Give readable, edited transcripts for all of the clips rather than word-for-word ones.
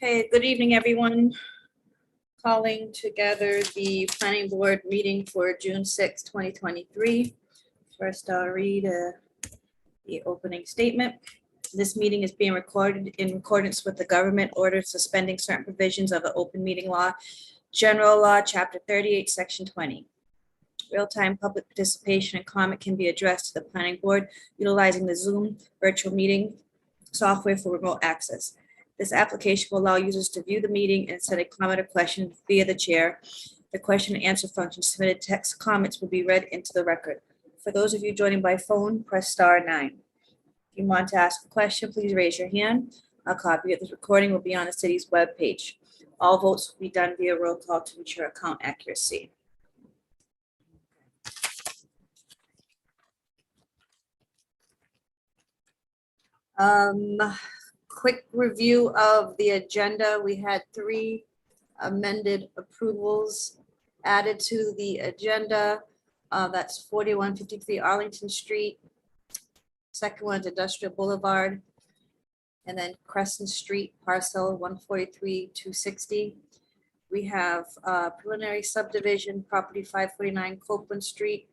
Okay, good evening, everyone. Calling together the planning board meeting for June 6, 2023. First, I'll read the opening statement. This meeting is being recorded in accordance with the government order suspending certain provisions of the open meeting law, general law, chapter 38, section 20. Real-time public participation and comment can be addressed to the planning board utilizing the Zoom virtual meeting software for remote access. This application will allow users to view the meeting and send a comment or question via the chair. The question and answer function submitted text comments will be read into the record. For those of you joining by phone, press *9. If you want to ask a question, please raise your hand. A copy of this recording will be on the city's webpage. All votes will be done via roll call to ensure account accuracy. Quick review of the agenda. We had 3 amended approvals added to the agenda. That's 4153 Arlington Street. Second one is Industrial Boulevard. And then Crescent Street, parcel 143-260. We have preliminary subdivision, property 549 Copeland Street.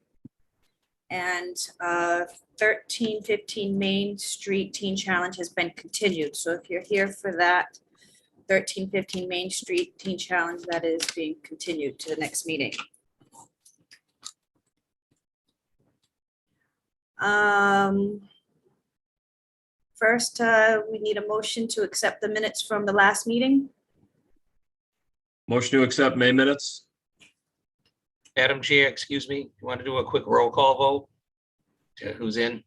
And 1315 Main Street Teen Challenge has been continued. So if you're here for that 1315 Main Street Teen Challenge, that is being continued to the next meeting. First, we need a motion to accept the minutes from the last meeting. Motion to accept May minutes. Madam Chair, excuse me, you want to do a quick roll call vote? To who's in?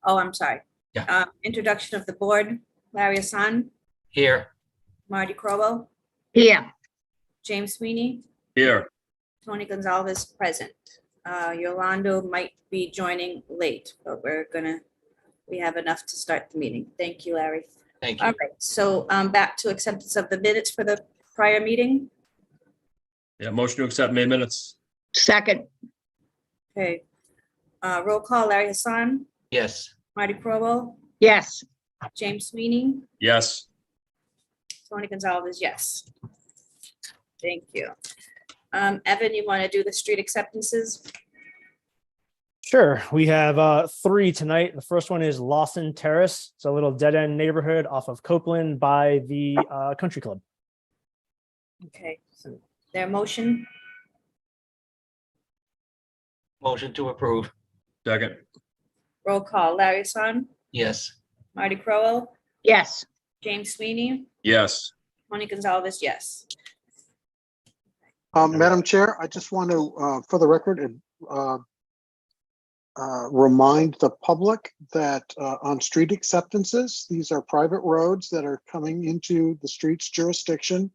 Oh, I'm sorry. Yeah. Introduction of the board, Larry Hassan, Here. Marty Crowell, Here. James Sweeney, Here. Tony Gonzalez present. Yolando might be joining late, but we have enough to start the meeting. Thank you, Larry. Thank you. All right, so back to acceptance of the minutes for the prior meeting. Yeah, motion to accept May minutes. Second. Okay. Roll call, Larry Hassan, Yes. Marty Crowell, Yes. James Sweeney, Yes. Tony Gonzalez, yes. Thank you. Evan, you want to do the street acceptances? Sure. We have 3 tonight. The first one is Lawson Terrace. It's a little dead-end neighborhood off of Copeland by the country club. Okay, so their motion, Motion to approve. Second. roll call, Larry Hassan, Yes. Marty Crowell, Yes. James Sweeney, Yes. Tony Gonzalez, yes. Madam Chair, I just want to, for the record, remind the public that on street acceptances, these are private roads that are coming into the street's jurisdiction.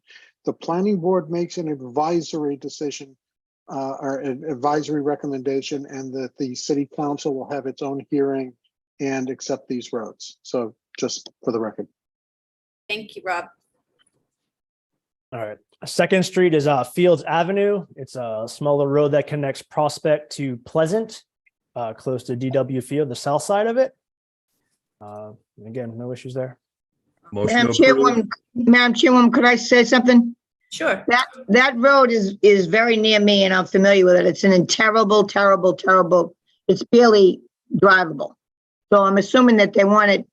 The planning board makes an advisory decision or an advisory recommendation, and that the city council will have its own hearing and accept these roads. So just for the record. Thank you, Rob. All right. Second street is Fields Avenue. It's a smaller road that connects Prospect to Pleasant, close to DW Field, the south side of it. Again, no issues there. Motion Madam to approve. Chairwoman, Madam Chairwoman, could I say something? Sure. That road is very near me and I'm familiar with it. It's in a terrible, it's barely drivable. So I'm assuming that they want it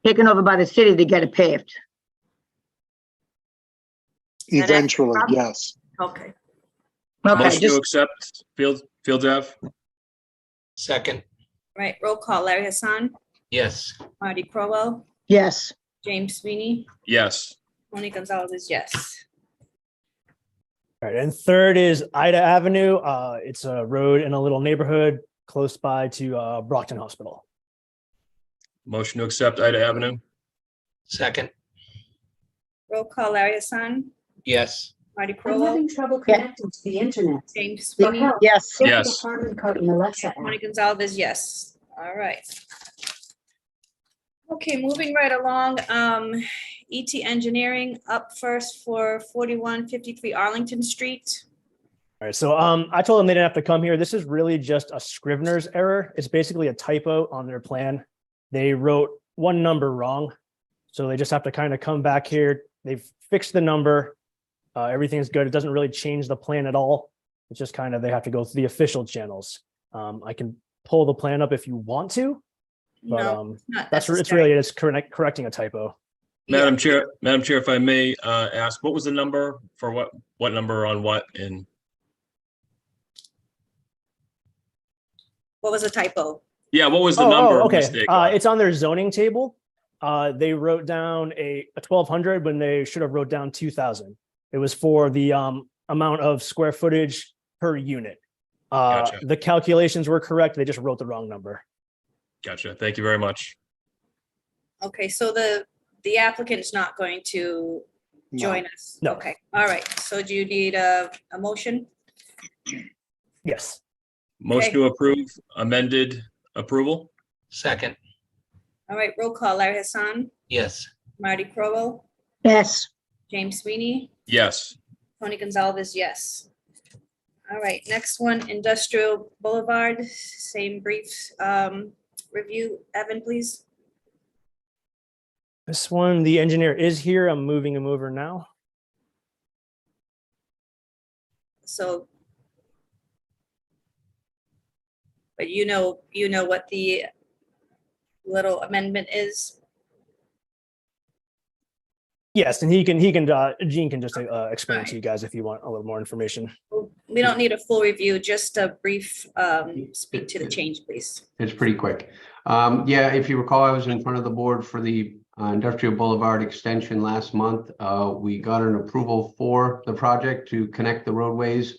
taken over by the city to get it paved. Eventually, yes. Okay. Okay, Motion to just, accept Fields Ave. Second. Right, roll call, Larry Hassan, Yes. Marty Crowell, yes. James Sweeney, Yes. Tony Gonzalez, yes. All right. And third is Ida Avenue. It's a road in a little neighborhood close by to Brockton Hospital. Motion to accept Ida Avenue. Second. Roll call, Larry Hassan, Yes. Marty I'm Crowell, having trouble connecting to the internet. James Sweeney, Yes. Check Yes. the apartment code in Alexa app. Tony Gonzalez, yes. All right. Okay, moving right along, ET Engineering up first for 4153 Arlington Street. All right. So I told them they didn't have to come here. This is really just a Scrivener's error. It's basically a typo on their plan. they wrote one number wrong. So they just have to kind of come back here. They've fixed the number. Everything's good. It doesn't really change the plan at all. It's just kind of, they have to go through the official channels. I can pull the plan up if you want to, but No, not it's necessary. really, it's correcting a typo. Madam Chair, if I may ask, what was the number for what number on what? And What was the typo? yeah, what was the number okay. mistake? on? It's on their zoning table. They wrote down a 1,200 when they should have wrote down 2,000. It was for the amount of square footage per unit. Gotcha. The calculations were correct. They just wrote the wrong number. Gotcha. Thank you very much. Okay, so the applicant is not going to No. join us? No. Okay, all right. So do you need a motion? Yes. Motion to approve amended approval? Second, All right, roll call. Larry Hassan, yes. Marty Crowell, yes, James Sweeney, Yes. Tony Gonzalez, yes. All right, next one, Industrial Boulevard, same brief review. Evan, please. This one, the engineer is here. I'm moving him over now. So. But you know what the little amendment is? Yes, and Gene can just explain it to you guys if you want a little more information. We don't need a full review, just a brief speak to the change, please. It's pretty quick. Yeah, if you recall, I was in front of the board for the Industrial Boulevard extension last month. We got an approval for the project to connect the roadways.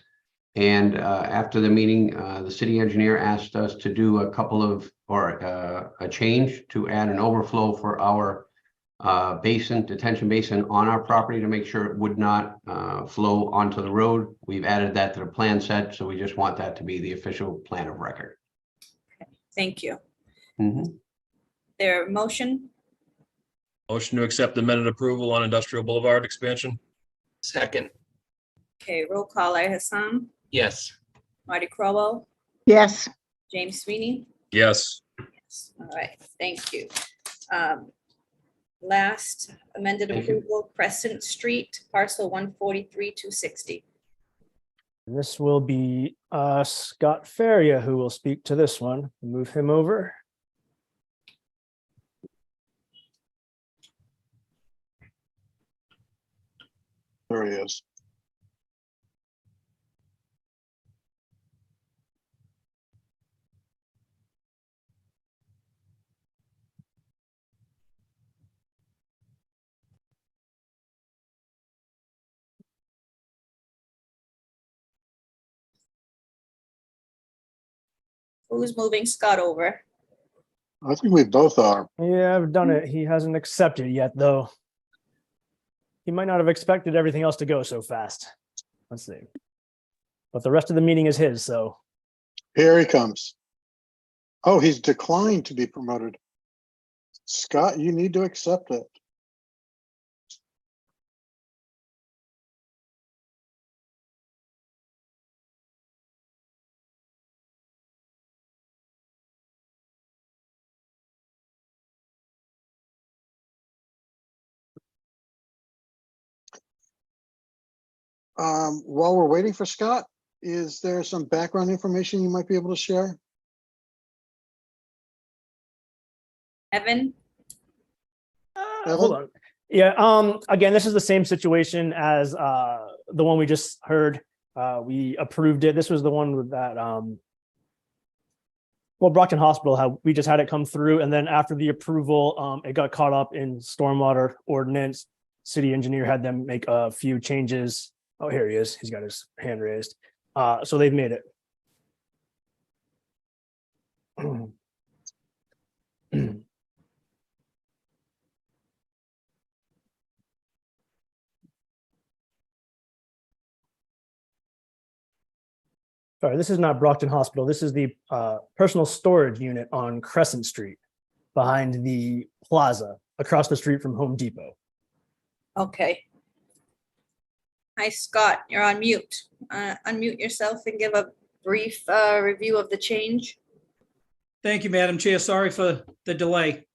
And after the meeting, the city engineer asked us to do a couple of, a change to add an overflow for our detention basin on our property to make sure it would not flow onto the road. We've added that to the plan set, so we just want that to be the official plan of record. Thank you. Mhm. Their motion, Motion to accept amended approval on Industrial Boulevard expansion? Second, okay, roll call, Larry Hassan, yes. Marty Crowell, yes, James Sweeney. Yes. Yes. All right, thank you. Last amended Thank you. approval, Crescent Street, parcel 143-260. And this will be Scott Faria who will speak to this one. Move him over. There he is. Who's moving Scott over? I think we both are. Yeah, I've done it. He hasn't accepted yet, though. He might not have expected everything else to go so fast. Let's see. But the rest of the meeting is his, so. Here he comes. Oh, he's declined to be promoted. Scott, you need to accept it. While we're waiting for Scott, is there some background information you might be able to share? Evan? Hold on. Yeah, again, this is the same situation as the one we just heard. We approved it. This was the one with that, well, Brockton Hospital, how we just had it come through. And then after the approval, it got caught up in stormwater ordinance. City engineer had them make a few changes. Oh, here he is. He's got his hand raised. So they've made it. Sorry, this is not Brockton Hospital. This is the personal storage unit on Crescent Street behind the plaza across the street from Home Depot. Okay. Hi, Scott, you're on mute. Unmute yourself and give a brief review of the change. Thank you, Madam Chair. Sorry for the delay.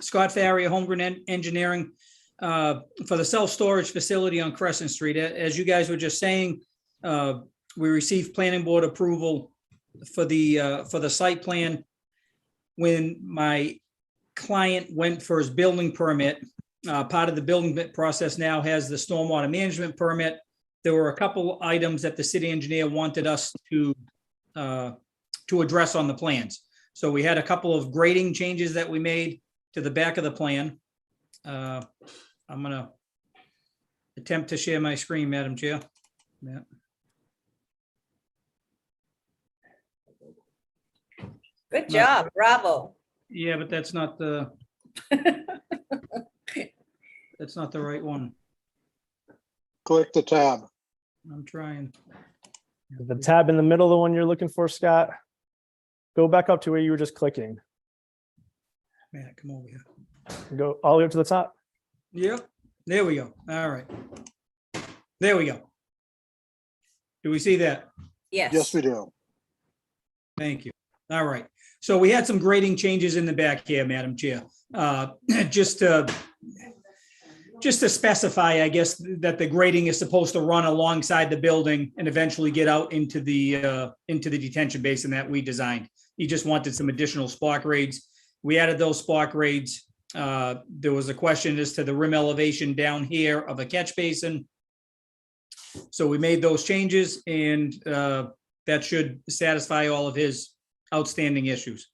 Scott Farrier, Holmgren Engineering, for the self-storage facility on Crescent Street. As you guys were just saying, we received planning board approval for the site plan. When my client went for his building permit, part of the building process now has the stormwater management permit. There were a couple items that the city engineer wanted us to address on the plans. So we had a couple of grading changes that we made to the back of the plan. I'm gonna attempt to share my screen, Madam Chair. Yeah. Good job, bravo. Yeah, but that's not the, that's not the right one. Click the tab. I'm trying. The tab in the middle, the one you're looking for, Scott. Go back up to where you were just clicking. Matt, come over here. Go all the way up to the top. Yep, there we go. All right. There we go. Do we see that? Yes, we do. Thank you. All right. So we had some grading changes in the back here, Madam Chair. Just to specify, I guess, that the grading is supposed to run alongside the building and eventually get out into the detention basin that we designed. He just wanted some additional spot grades. We added those spot grades. There was a question as to the rim elevation down here of a catch basin. So we made those changes, and that should satisfy all of his outstanding issues.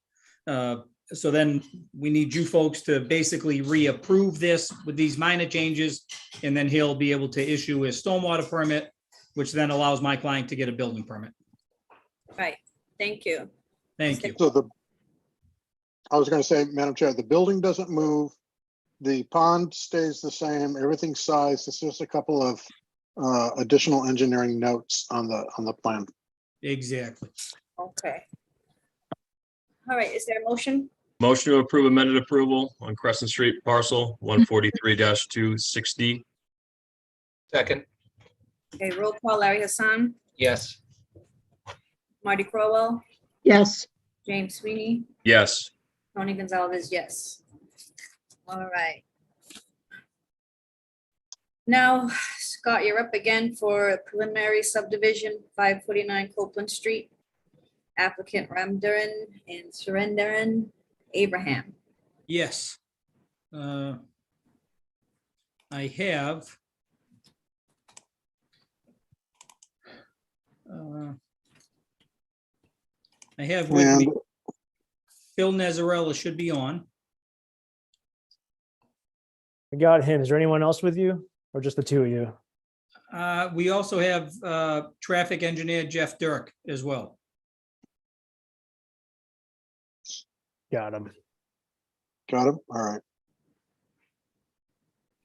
So then we need you folks to basically reapprove this with these minor changes, and then he'll be able to issue his stormwater permit, which then allows my client to get a building permit. Right, thank you. Thank you. So I was going to say, Madam Chair, the building doesn't move. The pond stays the same. Everything's sized. It's just a couple of additional engineering notes on the plan. Exactly. Okay. All right, is there a motion? Motion to approve amended approval on Crescent Street parcel 143-260. Second, Okay, roll call, Larry Hassan, yes. Marty Crowell, Yes, James Sweeney, Yes. Tony Gonzalez, yes. All right. Now, Scott, you're up again for preliminary subdivision, 549 Copeland Street. Applicant Ramduran and Surendaran Abraham. Yes. I have with And me, Phil Nazarella should be on. I got him. Is there anyone else with you, or just the two of you? We also have traffic engineer Jeff Dirk as well. Got him. got him. All right.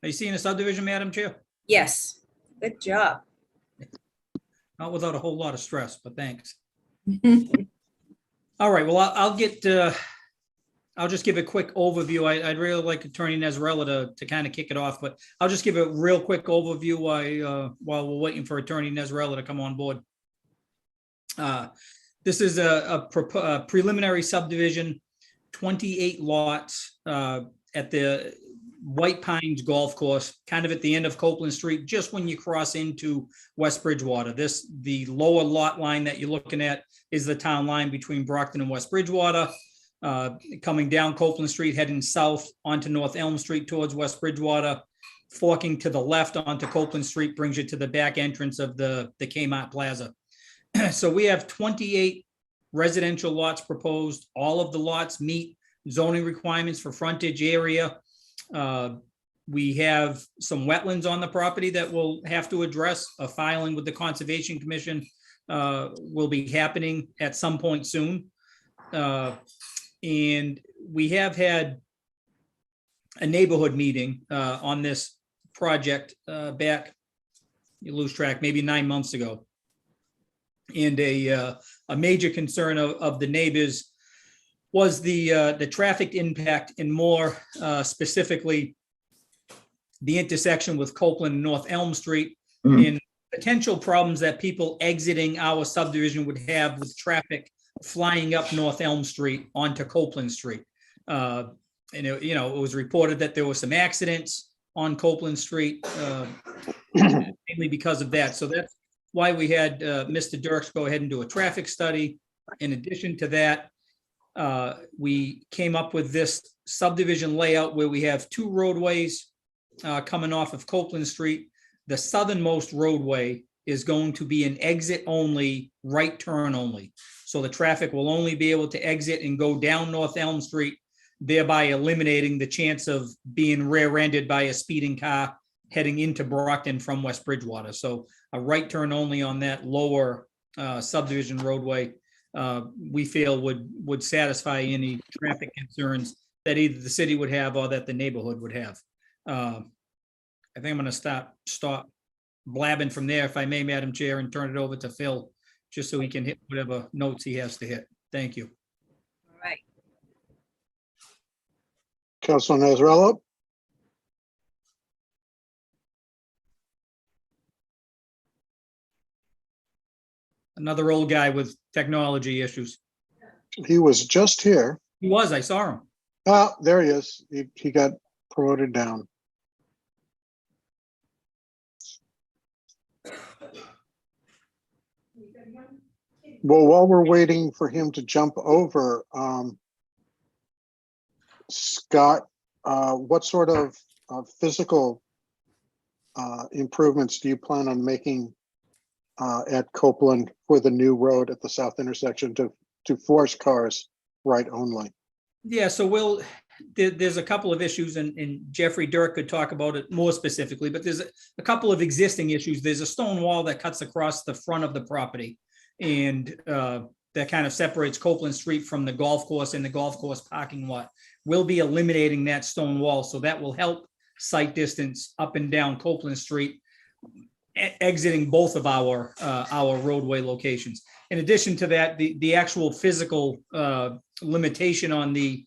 Are you seeing a subdivision, Madam Chair? Yes, good job. Not without a whole lot of stress, but thanks. All right, well, I'll just give a quick overview. I'd really like Attorney Nazarella to kind of kick it off, but I'll just give a real quick overview while we're waiting for Attorney Nazarella to come on board. This is a preliminary subdivision, 28 lots at the White Pines Golf Course, kind of at the end of Copeland Street, just when you cross into West Bridgewater. The lower lot line that you're looking at is the town line between Brockton and West Bridgewater. Coming down Copeland Street, heading south onto North Elm Street towards West Bridgewater, forking to the left onto Copeland Street brings you to the back entrance of the Kmart Plaza. So we have 28 residential lots proposed. All of the lots meet zoning requirements for frontage area. We have some wetlands on the property that we'll have to address. A filing with the Conservation Commission will be happening at some point soon. And we have had a neighborhood meeting on this project back, you lose track, maybe 9 months ago. And a major concern of the neighbors was the traffic impact, and more specifically, the intersection with Copeland and North Elm Street, and potential problems that people exiting our subdivision would have with traffic flying up North Elm Street onto Copeland Street. And it was reported that there were some accidents on Copeland Street, mainly because of that. So that's why we had Mr. Dirks go ahead and do a traffic study. In addition to that, we came up with this subdivision layout where we have two roadways coming off of Copeland Street. The southernmost roadway is going to be an exit only, right turn only. So the traffic will only be able to exit and go down North Elm Street, thereby eliminating the chance of being rear-ended by a speeding car heading into Brockton from West Bridgewater. So a right turn only on that lower subdivision roadway, we feel would satisfy any traffic concerns that either the city would have or that the neighborhood would have. I think I'm going to stop blabbing from there, if I may, Madam Chair, and turn it over to Phil, just so he can hit whatever notes he has to hit. Thank you. All right. Councilor Nazarella. Another old guy with technology issues. He was just here. He was, I saw him. Ah, there he is. He got promoted down. Well, while we're waiting for him to jump over, Scott, what sort of physical improvements do you plan on making at Copeland for the new road at the south intersection to force cars right only? Yeah, so there's a couple of issues, and Jeffrey Dirk could talk about it more specifically, but there's a couple of existing issues. There's a stone wall that cuts across the front of the property, and that kind of separates Copeland Street from the golf course and the golf course parking lot. We'll be eliminating that stone wall, so that will help sight distance up and down Copeland Street, exiting both of our roadway locations. In addition to that, the actual physical limitation on the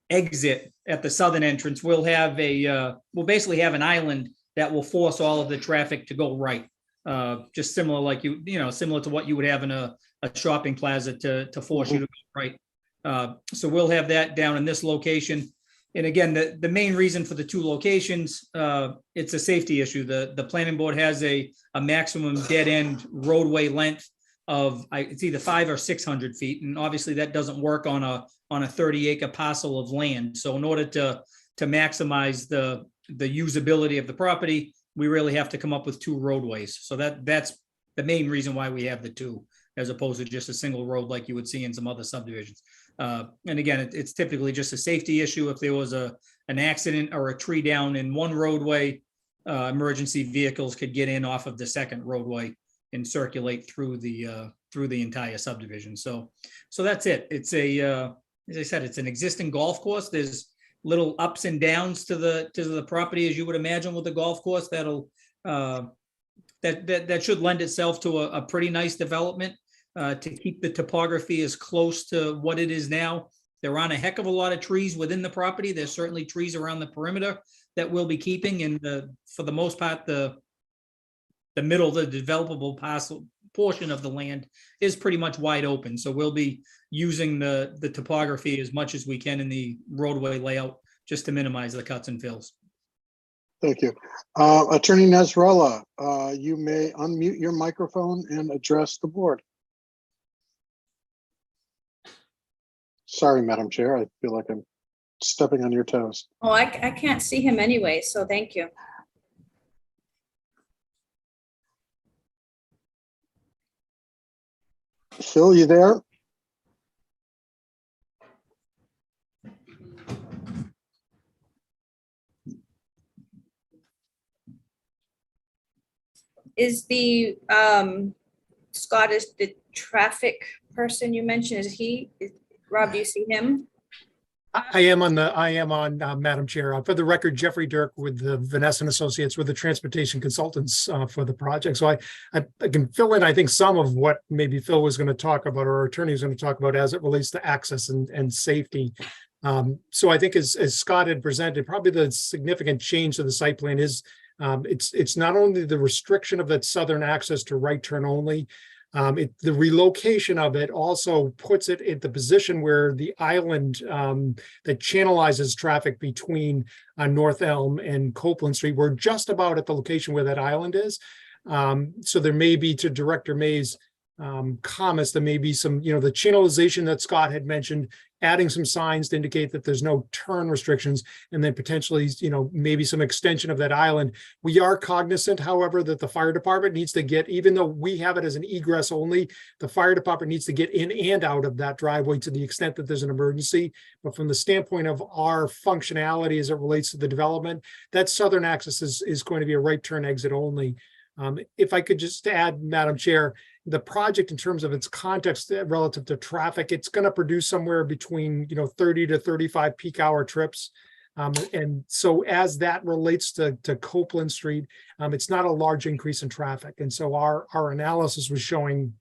exit at the southern entrance, we'll basically have an island that will force all of the traffic to go right. Just similar similar to what you would have in a shopping plaza to force you to go right. So we'll have that down in this location. And again, the main reason for the two locations, it's a safety issue. The planning board has a maximum dead end roadway length of it's either 500 or 600 feet. And obviously that doesn't work on a 30-acre parcel of land. So in order to maximize the usability of the property, we really have to come up with two roadways. So that's the main reason why we have the two, as opposed to just a single road like you would see in some other subdivisions. And again, it's typically just a safety issue. If there was an accident or a tree down in one roadway, emergency vehicles could get in off of the second roadway and circulate through the entire subdivision. So that's it. It's as I said, it's an existing golf course. There's little ups and downs to the property, as you would imagine with the golf course. That should lend itself to a pretty nice development. To keep the topography as close to what it is now. There aren't a heck of a lot of trees within the property. There's certainly trees around the perimeter that we'll be keeping, and for the most part, the middle, the developable portion of the land is pretty much wide open. So we'll be using the topography as much as we can in the roadway layout, just to minimize the cuts and fills. Thank you. Attorney Nasrallah, you may unmute your microphone and address the board. Sorry, Madam Chair, I feel like I'm stepping on your toes. Oh, I can't see him anyway, so thank you. Phil, you there? Is the Scott, is the traffic person you mentioned, Rob, do you see him? I am on Madam Chair. For the record, Jeffrey Dirk with the Vanessa and Associates with the transportation consultants for the project. So I can fill in, I think, some of what maybe Phil was going to talk about, or our attorney is going to talk about as it relates to access and safety. So I think as Scott had presented, probably the significant change to the site plan is it's not only the restriction of that southern access to right turn only, The relocation of it also puts it in the position where the island that channelizes traffic between North Elm and Copeland Street, we're just about at the location where that island is. So there may be, to Director May's comments, there may be some, the channelization that Scott had mentioned, adding some signs to indicate that there's no turn restrictions, and then potentially, maybe some extension of that island. We are cognizant, however, that the fire department needs to get, even though we have it as an egress only, the fire department needs to get in and out of that driveway to the extent that there's an emergency. But from the standpoint of our functionality as it relates to the development, that southern access is going to be a right turn exit only. If I could just add, Madam Chair, the project in terms of its context relative to traffic, it's going to produce somewhere between 30 to 35 peak hour trips. And so as that relates to Copeland Street, it's not a large increase in traffic. And so our analysis was showing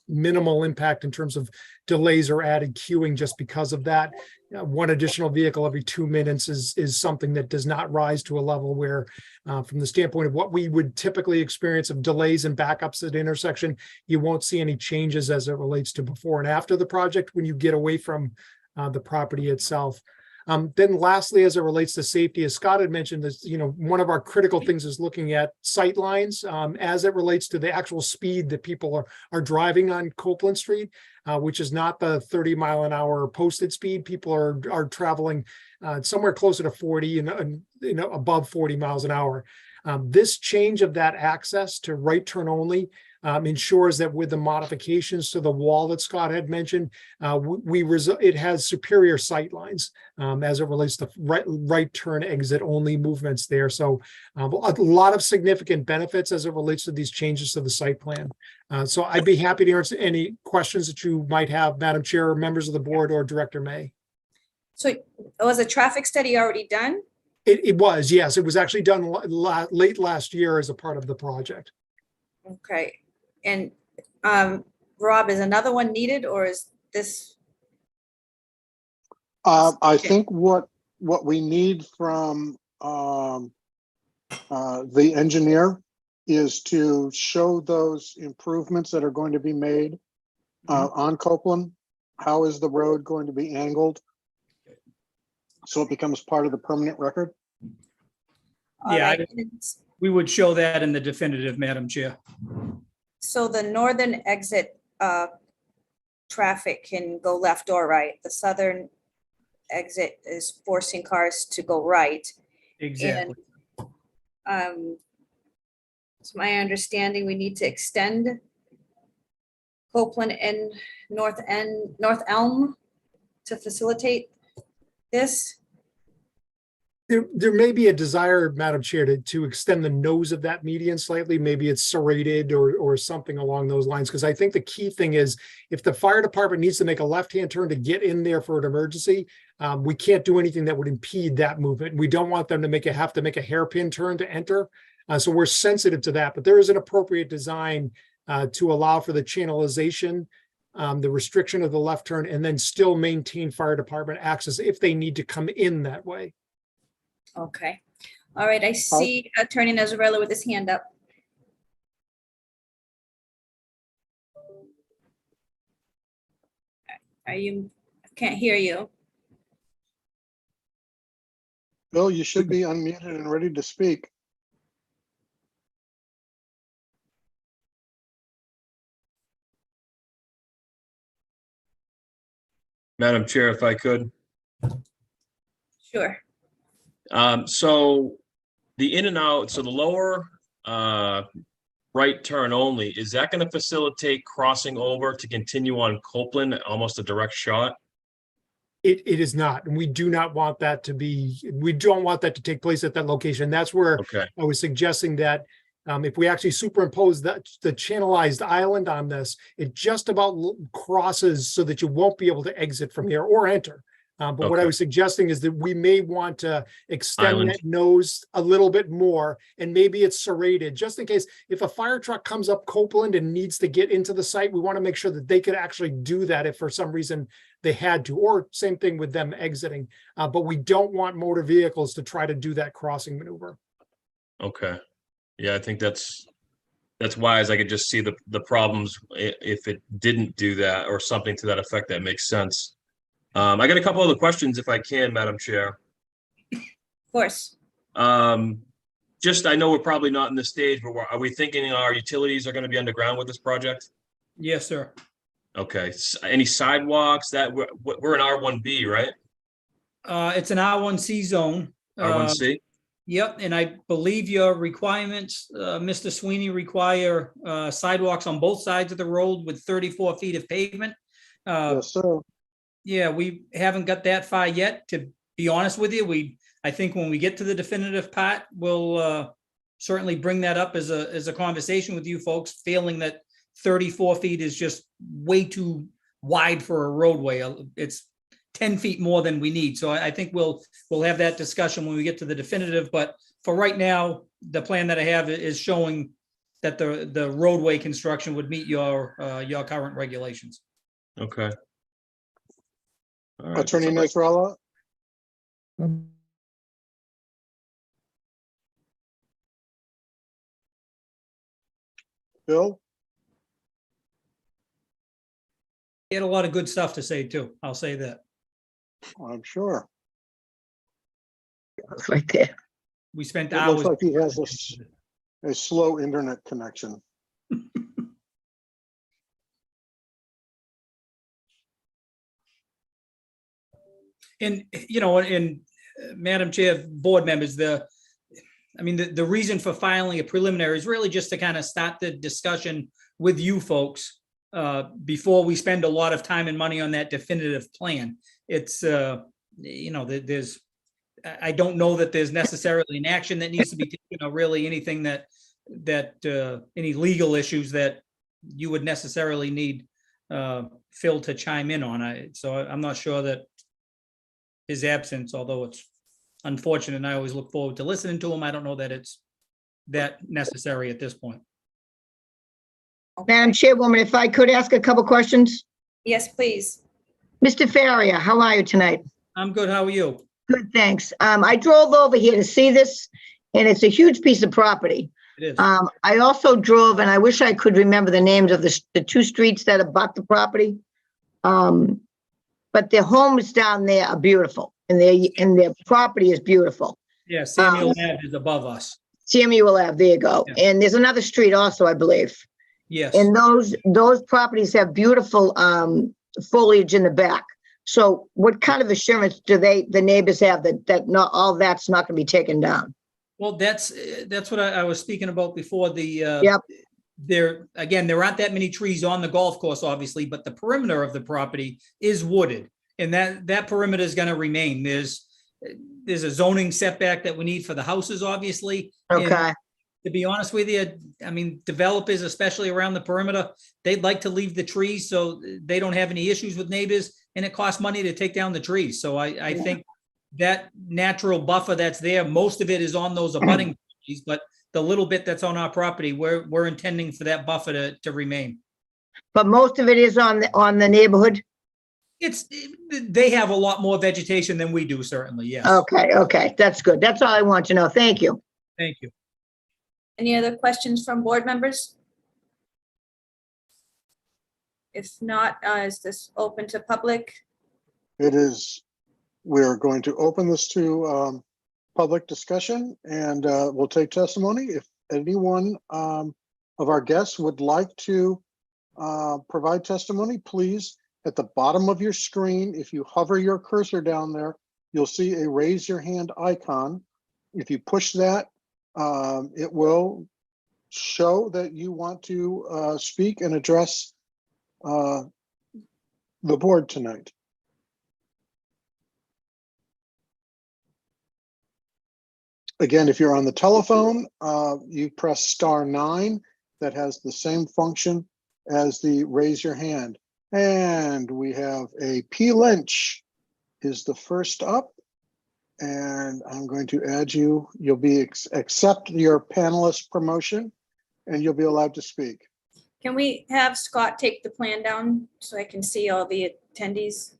minimal impact in terms of delays or added queuing just because of that. One additional vehicle every 2 minutes is something that does not rise to a level where, from the standpoint of what we would typically experience of delays and backups at intersection, you won't see any changes as it relates to before and after the project when you get away from the property itself. Then lastly, as it relates to safety, as Scott had mentioned, this, one of our critical things is looking at sight lines as it relates to the actual speed that people are driving on Copeland Street, which is not the 30-mile-an-hour posted speed. People are traveling somewhere closer to 40 and above 40 miles an hour. This change of that access to right turn only ensures that with the modifications to the wall that Scott had mentioned, it has superior sight lines as it relates to right turn exit only movements there. So a lot of significant benefits as it relates to these changes to the site plan. So I'd be happy to answer any questions that you might have, Madam Chair, members of the board, or Director May. So was a traffic study already done? It was, yes. It was actually done late last year as a part of the project. Okay. And Rob, is another one needed, or is this? I think what we need from the engineer is to show those improvements that are going to be made on Copeland. How is the road going to be angled so it becomes part of the permanent record? Yeah, All right. we would show that in the definitive, Madam Chair. So the northern exit traffic can go left or right. The southern exit is forcing cars to go right. Exactly. And it's my understanding we need to extend Copeland and North Elm to facilitate this. There may be a desire, Madam Chair, to extend the nose of that median slightly. Maybe it's serrated or something along those lines. Because I think the key thing is if the fire department needs to make a left-hand turn to get in there for an emergency, we can't do anything that would impede that movement. We don't want them to have to make a hairpin turn to enter. So we're sensitive to that. But there is an appropriate design to allow for the channelization, the restriction of the left turn, and then still maintain fire department access if they need to come in that way. Okay. All right. I see Attorney Nazarella with his hand up. I can't hear you. Bill, you should be unmuted and ready to speak. Madam Chair, if I could. Sure. So the in and out, so the lower right turn only, is that going to facilitate crossing over to continue on Copeland, almost a direct shot? It is not, and we do not want that to be, we don't want that to take place at that location. That's where Okay. I was suggesting that if we actually superimpose the channelized island on this, it just about crosses so that you won't be able to exit from here or enter. But what I Okay. was suggesting is that we may want to extend Island. that nose a little bit more, and maybe it's serrated, just in case if a fire truck comes up Copeland and needs to get into the site, we want to make sure that they could actually do that if for some reason they had to, or same thing with them exiting. But we don't want motor vehicles to try to do that crossing maneuver. Okay. Yeah, I think that's That's why, as I could just see the problems if it didn't do that or something to that effect that makes sense. I got a couple other questions if I can, Madam Chair. Of course. Just, I know we're probably not in this stage, but are we thinking our utilities are going to be underground with this project? Yes, sir. Okay, any sidewalks that we're in R1B, right? It's an R1C zone. R1C? Yep, and I believe your requirements, Mr. Sweeney, require sidewalks on both sides of the road with 34 feet of pavement. Yes, sir. Yeah, we haven't got that far yet, to be honest with you. I think when we get to the definitive part, we'll certainly bring that up as a conversation with you folks, feeling that 34 feet is just way too wide for a roadway. It's 10 feet more than we need. So I think we'll have that discussion when we get to the definitive. But for right now, the plan that I have is showing that the roadway construction would meet your current regulations. Okay. All right. Attorney Nasrallah? Bill? He had a lot of good stuff to say too. I'll say that. I'm sure. It's right there. We spent It hours. looks like he has a slow internet connection. And, Madam Chair, board members, the reason for filing a preliminary is really just to kind of start the discussion with you folks before we spend a lot of time and money on that definitive plan. It's, I don't know that there's necessarily an action that needs to be taken, or really anything that any legal issues that you would necessarily need Phil to chime in on. So I'm not sure that his absence, although it's unfortunate, and I always look forward to listening to him, I don't know that it's that necessary at this point. Madam Chairwoman, if I could ask a couple questions? Yes, please. Mr. Farrier, how are you tonight? I'm good. How are you? Good, thanks. I drove over here to see this, and it's a huge piece of property. It is. I also drove, and I wish I could remember the names of the two streets that abut the property. But their homes down there are beautiful, and their property is beautiful. Yeah, Samuel Ave is above us. Samuel Ave, there you go. Yeah. And there's another street also, I believe. Yes. And those properties have beautiful foliage in the back. So what kind of assurance do the neighbors have that not all that's not going to be taken down? Well, that's what I was speaking about before. Yep. There aren't that many trees on the golf course, obviously, but the perimeter of the property is wooded, and that perimeter is going to remain. There's a zoning setback that we need for the houses, obviously. Okay. And to be honest with you, developers, especially around the perimeter, they'd like to leave the trees so they don't have any issues with neighbors, and it costs money to take down the trees. So I think that natural buffer that's there, most of it is on those abutting trees, but the little bit that's on our property, we're intending for that buffer to remain. But most of it is on the neighborhood? They have a lot more vegetation than we do, certainly, yes. Okay, that's good. That's all I want to know. Thank you. Thank you. Any other questions from board members? If not, is this open to public? It is. We're going to open this to public discussion, and we'll take testimony. If anyone of our guests would like to provide testimony, please, at the bottom of your screen, if you hover your cursor down there, you'll see a raise your hand icon. If you push that, it will show that you want to speak and address the board tonight. Again, if you're on the telephone, you press *9. That has the same function as the raise your hand. And we have a P. Lynch is the first up. And I'm going to add you. You'll be accept your panelist promotion, and you'll be allowed to speak. Can we have Scott take the plan down so I can see all the attendees?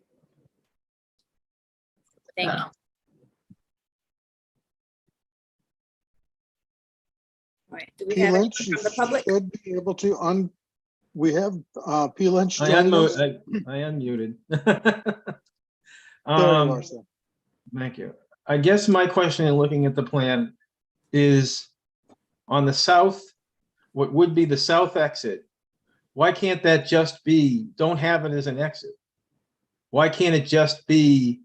Thank you. All right, do we P. have anyone Lynch, you from the public? should be able to we have P. Lynch I joining us. unmuted. There you are, sir. Thank you. I guess my question in looking at the plan is on the south, what would be the south exit. Why can't that just be, don't have it as an exit? Why can't it just be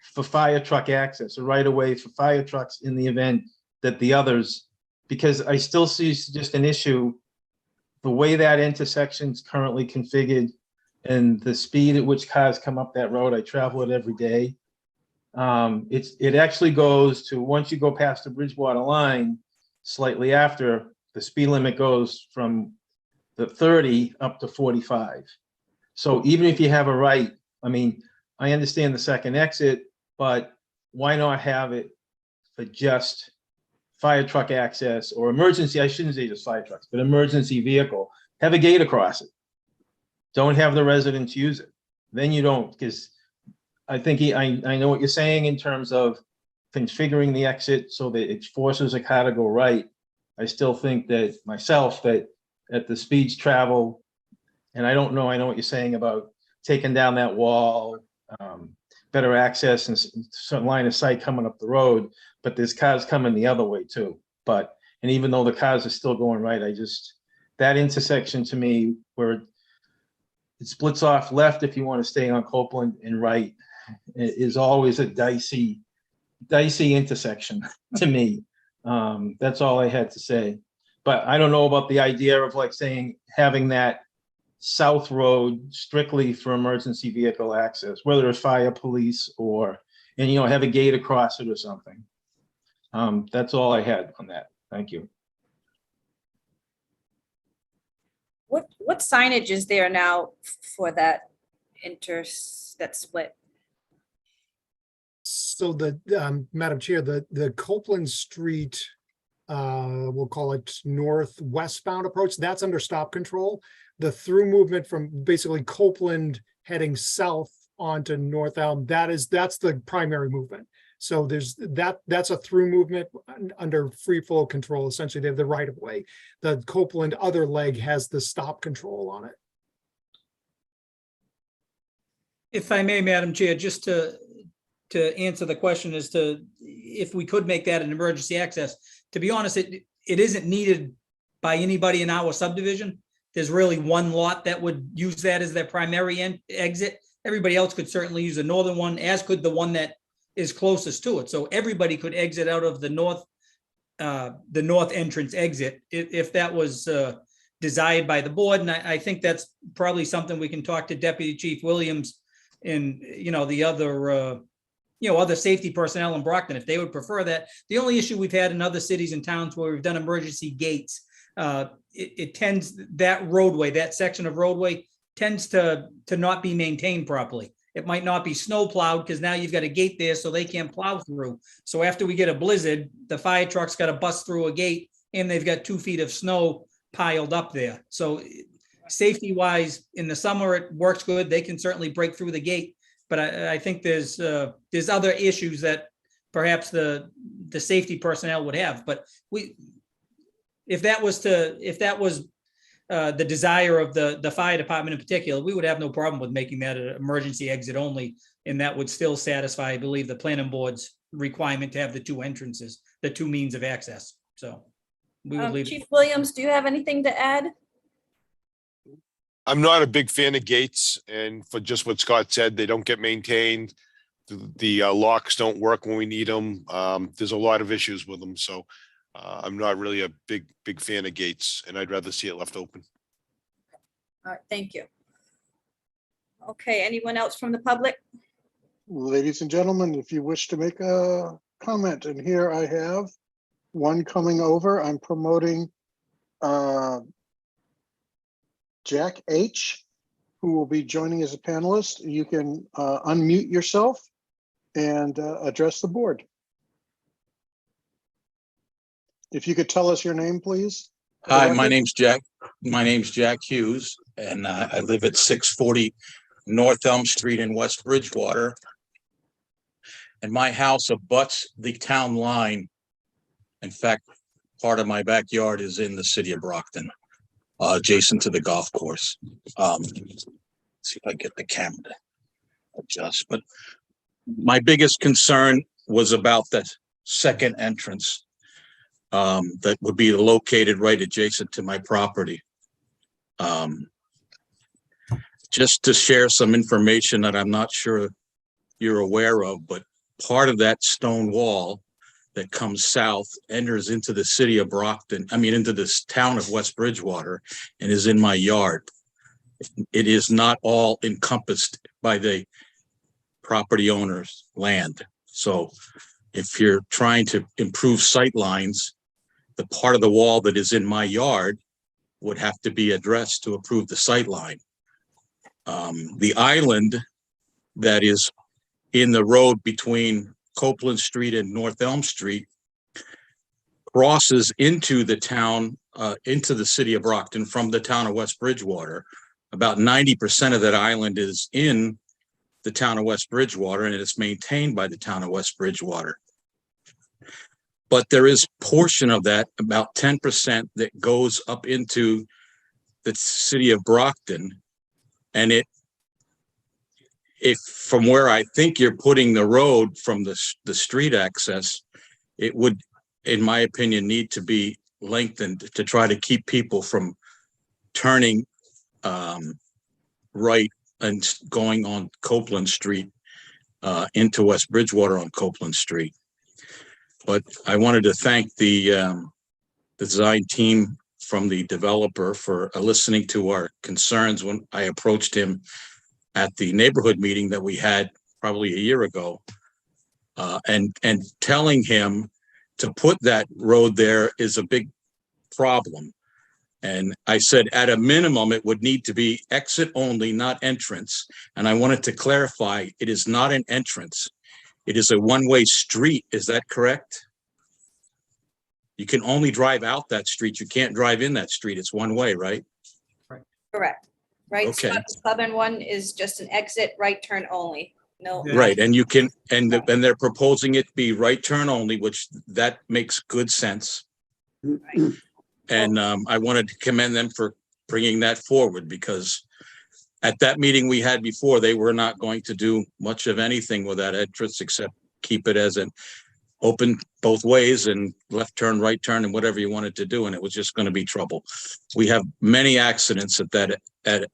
for fire truck access, or right away for fire trucks in the event that the others, because I still see just an issue, the way that intersection's currently configured and the speed at which cars come up that road. I travel it every day. It actually goes to, once you go past the Bridgewater line, slightly after, the speed limit goes from the 30 up to 45. So even if you have a right, I mean, I understand the second exit, but why not have it for just fire truck access or emergency? I shouldn't say just fire trucks, but emergency vehicle. Have a gate across it. Don't have the residents use it. Then you don't, because I think I know what you're saying in terms of configuring the exit so that it forces a car to go right. I still think that myself, that at the speeds travel, and I know what you're saying about taking down that wall, better access and certain line of sight coming up the road, but there's cars coming the other way too. And even though the cars are still going right, that intersection to me where it splits off left if you want to stay on Copeland and right is always a dicey intersection to me. That's all I had to say. But I don't know about the idea of like saying having that south road strictly for emergency vehicle access, whether it's fire, police, and have a gate across it or something. That's all I had on that. Thank you. What signage is there now for that split? So the, Madam Chair, the Copeland Street, we'll call it northwestbound approach, that's under stop control. The through movement from basically Copeland heading south onto North Elm, that's the primary movement. So that's a through movement under free flow control. Essentially, they have the right of way. The Copeland other leg has the stop control on it. If I may, Madam Chair, just to answer the question as to if we could make that an emergency access, to be honest, it isn't needed by anybody in our subdivision. There's really one lot that would use that as their primary exit. Everybody else could certainly use the northern one, as could the one that is closest to it. So everybody could exit out of the north entrance exit if that was desired by the board. And I think that's probably something we can talk to Deputy Chief Williams and, the other safety personnel in Brockton, if they would prefer that. The only issue we've had in other cities and towns where we've done emergency gates, it tends, that roadway, that section of roadway tends to not be maintained properly. It might not be snow plowed because now you've got a gate there so they can't plow through. So after we get a blizzard, the fire truck's got to bust through a gate and they've got 2 feet of snow piled up there. So safety wise, in the summer, it works good. They can certainly break through the gate. But I think there's other issues that perhaps the safety personnel would have. But if that was the desire of the fire department in particular, we would have no problem with making that an emergency exit only. And that would still satisfy, I believe, the planning board's requirement to have the 2 entrances, the 2 means of access. So we would leave. Chief Williams, do you have anything to add? I'm not a big fan of gates, and for just what Scott said, they don't get maintained. The locks don't work when we need them. There's a lot of issues with them. So I'm not really a big fan of gates, and I'd rather see it left open. All right, thank you. Okay, anyone else from the public? Ladies and gentlemen, if you wish to make a comment, and here I have one coming over. I'm promoting Jack H., who will be joining as a panelist. You can unmute yourself and address the board. If you could tell us your name, please. Hi, my name's Jack. My name's Jack Hughes, and I live at 640 North Elm Street in West Bridgewater. And my house abuts the town line. In fact, part of my backyard is in the city of Brockton, adjacent to the golf course. See if I get the camera to adjust, but my biggest concern was about that second entrance that would be located right adjacent to my property. Just to share some information that I'm not sure you're aware of, but part of that stone wall that comes south enters into the city of Brockton, into this town of West Bridgewater, and is in my yard. It is not all encompassed by the property owner's land. So if you're trying to improve sight lines, the part of the wall that is in my yard would have to be addressed to improve the sight line. The island that is in the road between Copeland Street and North Elm Street crosses into the town, into the city of Brockton from the town of West Bridgewater. About 90% of that island is in the town of West Bridgewater, and it's maintained by the town of West Bridgewater. But there is a portion of that, about 10%, that goes up into the city of Brockton. And if from where I think you're putting the road from the street access, it would, in my opinion, need to be lengthened to try to keep people from turning right and going on Copeland Street into West Bridgewater on Copeland Street. But I wanted to thank the design team from the developer for listening to our concerns when I approached him at the neighborhood meeting that we had probably a year ago, and telling him to put that road there is a big problem. And I said, at a minimum, it would need to be exit only, not entrance. And I wanted to clarify, it is not an entrance. It is a one-way street. Is that correct? You can only drive out that street. You can't drive in that street. It's one way, right? Correct. Right. Okay. Southern one is just an exit, right turn only. No. Right. And you can, and they're proposing it be right turn only, which that makes good sense. Right. And I wanted to commend them for bringing that forward, because at that meeting we had before, they were not going to do much of anything with that entrance except keep it as an open both ways and left turn, right turn, and whatever you wanted to do. And it was just going to be trouble. We have many accidents at that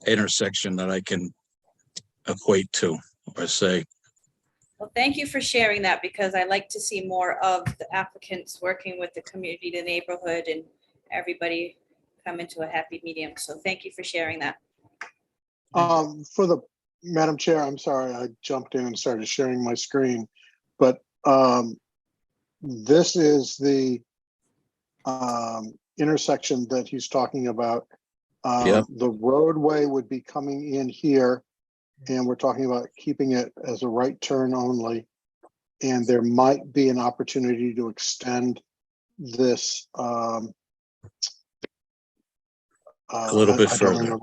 intersection that I can equate to or say. Well, thank you for sharing that, because I like to see more of the applicants working with the community, the neighborhood, and everybody come into a happy medium. So thank you for sharing that. For the Madam Chair, I'm sorry, I jumped in and started sharing my screen, but this is the intersection that he's talking about. Yeah. The roadway would be coming in here, and we're talking about keeping it as a right turn only. And there might be an opportunity to extend this A little bit further.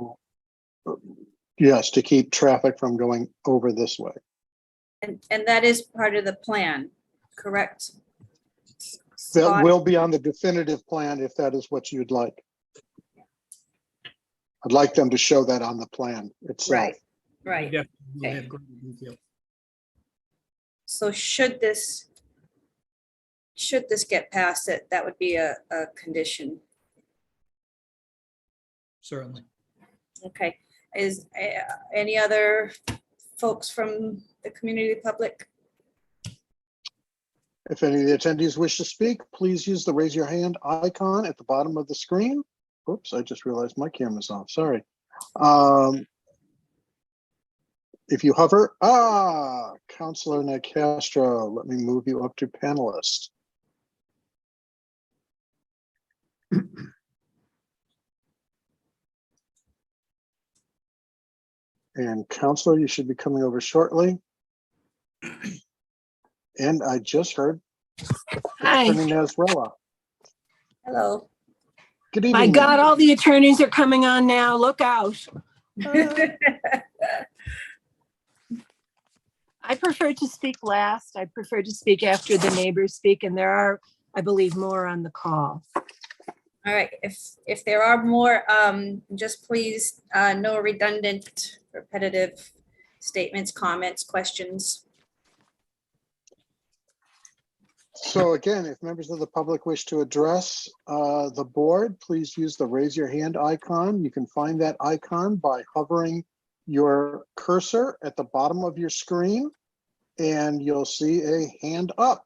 Yes, to keep traffic from going over this way. And that is part of the plan, correct? That Scott? will be on the definitive plan if that is what you'd like. I'd like them to show that on the plan itself. Right, right. Definitely will Okay. have great detail. So should this get past it, that would be a condition. Certainly. Okay. Is any other folks from the community public? If any of the attendees wish to speak, please use the raise your hand icon at the bottom of the screen. Oops, I just realized my camera's off, sorry. If you hover, Councilor Ned Castro, let me move you up to panelist. And Councilor, you should be coming over shortly. And I just heard Hi. Attorney Nasrallah. Hello. Good evening. My God, all the attorneys are coming on now. Look out. I prefer to speak last. I prefer to speak after the neighbors speak, and there are I believe, more on the call. All right, if there are more, just please, no redundant, repetitive statements, comments, questions. So again, if members of the public wish to address the board, please use the raise your hand icon. You can find that icon by hovering your cursor at the bottom of your screen, and you'll see a hand up.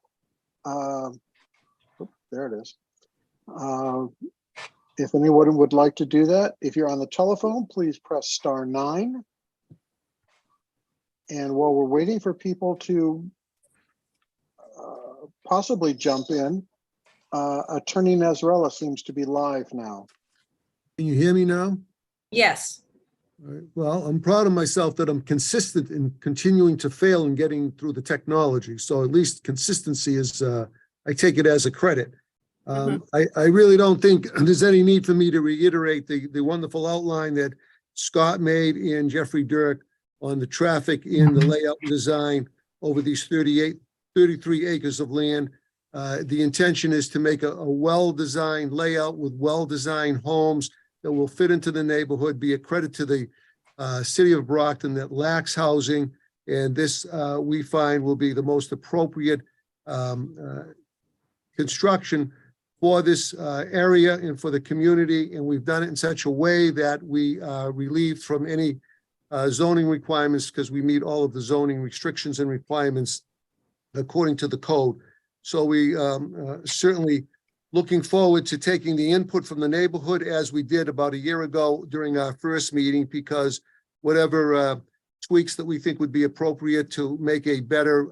There it is. If anyone would like to do that, if you're on the telephone, please press *9. And while we're waiting for people to possibly jump in, Attorney Nazarella seems to be live now. Can you hear me now? Yes. All right. Well, I'm proud of myself that I'm consistent in continuing to fail and getting through the technology. So at least consistency is, I take it as a credit. I really don't think there's any need for me to reiterate the wonderful outline that Scott made and Jeffrey Dirk on the traffic in the layout and design over these 33 acres of land. The intention is to make a well-designed layout with well-designed homes that will fit into the neighborhood, be a credit to the city of Brockton that lacks housing. And this, we find, will be the most appropriate construction for this area and for the community. And we've done it in such a way that we are relieved from any zoning requirements because we meet all of the zoning restrictions and requirements according to the code. So we certainly looking forward to taking the input from the neighborhood as we did about a year ago during our first meeting, because whatever tweaks that we think would be appropriate to make a better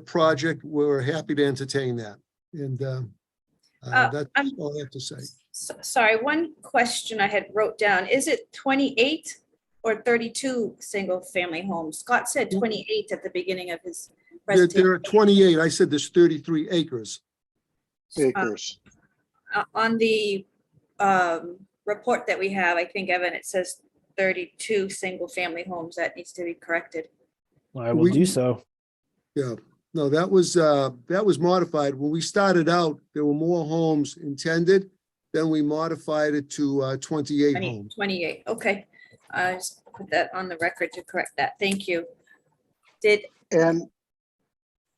project, we're happy to entertain that. And that's all I have to say. Sorry, one question I had wrote down. Is it 28 or 32 single family homes? Scott said 28 at the beginning of his presentation. There are 28. I said there's 33 acres. On the report that we have, I think, Evan, it says 32 single family homes. That needs to be corrected. I will do so. Yeah. No, that was modified. When we started out, there were more homes intended. Then we modified it to 28 homes. 28. Okay. Just put that on the record to correct that. Thank you.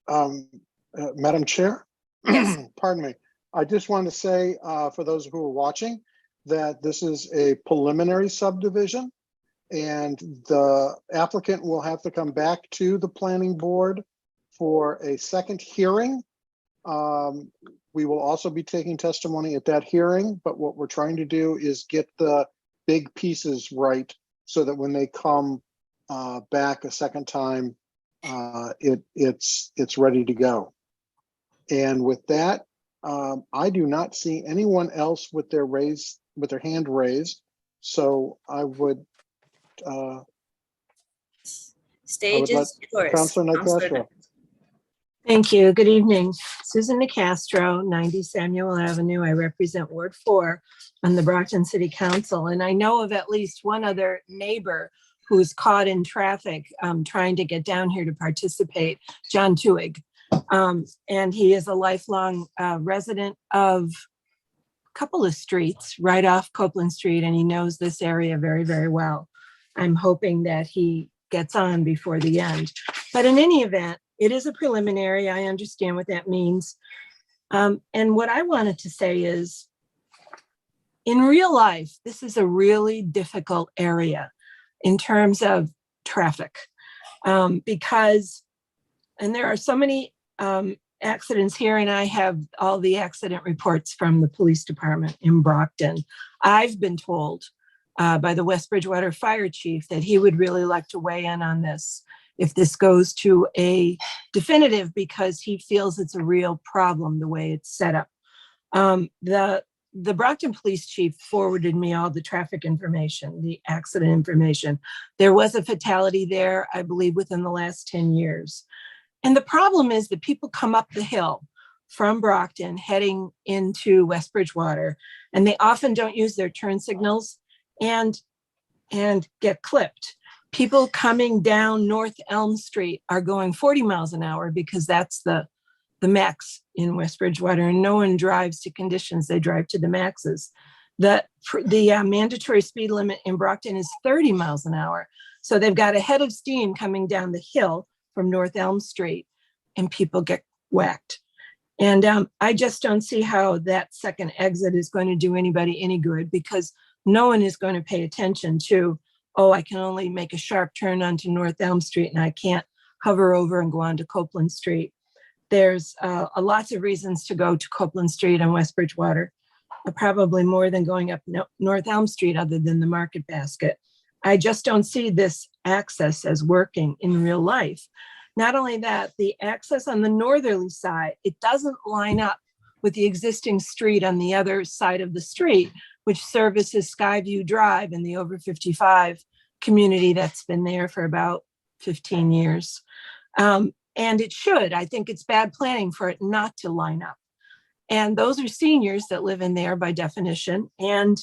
Madam Chair, yes. Pardon me. I just want to say for those who are watching that this is a preliminary subdivision, and the applicant will have to come back to the planning board for a second hearing. We will also be taking testimony at that hearing, but what we're trying to do is get the big pieces right so that when they come back a second time, it's ready to go. And with that, I do not see anyone else with their hand raised. So I would Stage is yours. Councilor Nicastro. Thank you. Good evening. Susan Nicastro, 90 Samuel Avenue. I represent Ward 4 on the Brockton City Council. And I know of at least one other neighbor who's caught in traffic trying to get down here to participate, John Tuig. And he is a lifelong resident of a couple of streets right off Copeland Street, and he knows this area very, very well. I'm hoping that he gets on before the end. But in any event, it is a preliminary. I understand what that means. And what I wanted to say is, in real life, this is a really difficult area in terms of traffic because, and there are so many accidents here, and I have all the accident reports from the police department in Brockton. I've been told by the West Bridgewater Fire Chief that he would really like to weigh in on this if this goes to a definitive, because he feels it's a real problem the way it's set up. The Brockton Police Chief forwarded me all the traffic information, the accident information. There was a fatality there, I believe, within the last 10 years. And the problem is that people come up the hill from Brockton heading into West Bridgewater, and they often don't use their turn signals and get clipped. People coming down North Elm Street are going 40 miles an hour because that's the the max in West Bridgewater, and no one drives to conditions, they drive to the maxes. The mandatory speed limit in Brockton is 30 miles an hour. So they've got a head of steam coming down the hill from North Elm Street, and people get whacked. And I just don't see how that second exit is going to do anybody any good, because no one is going to pay attention to, oh, I can only make a sharp turn onto North Elm Street and I can't hover over and go onto Copeland Street. There's lots of reasons to go to Copeland Street and West Bridgewater, probably more than going up North Elm Street other than the Market Basket. I just don't see this access as working in real life. Not only that, the access on the northerly side, it doesn't line up with the existing street on the other side of the street, which services Skyview Drive and the over 55 community that's been there for about 15 years. And it should. I think it's bad planning for it not to line up. And those are seniors that live in there by definition. And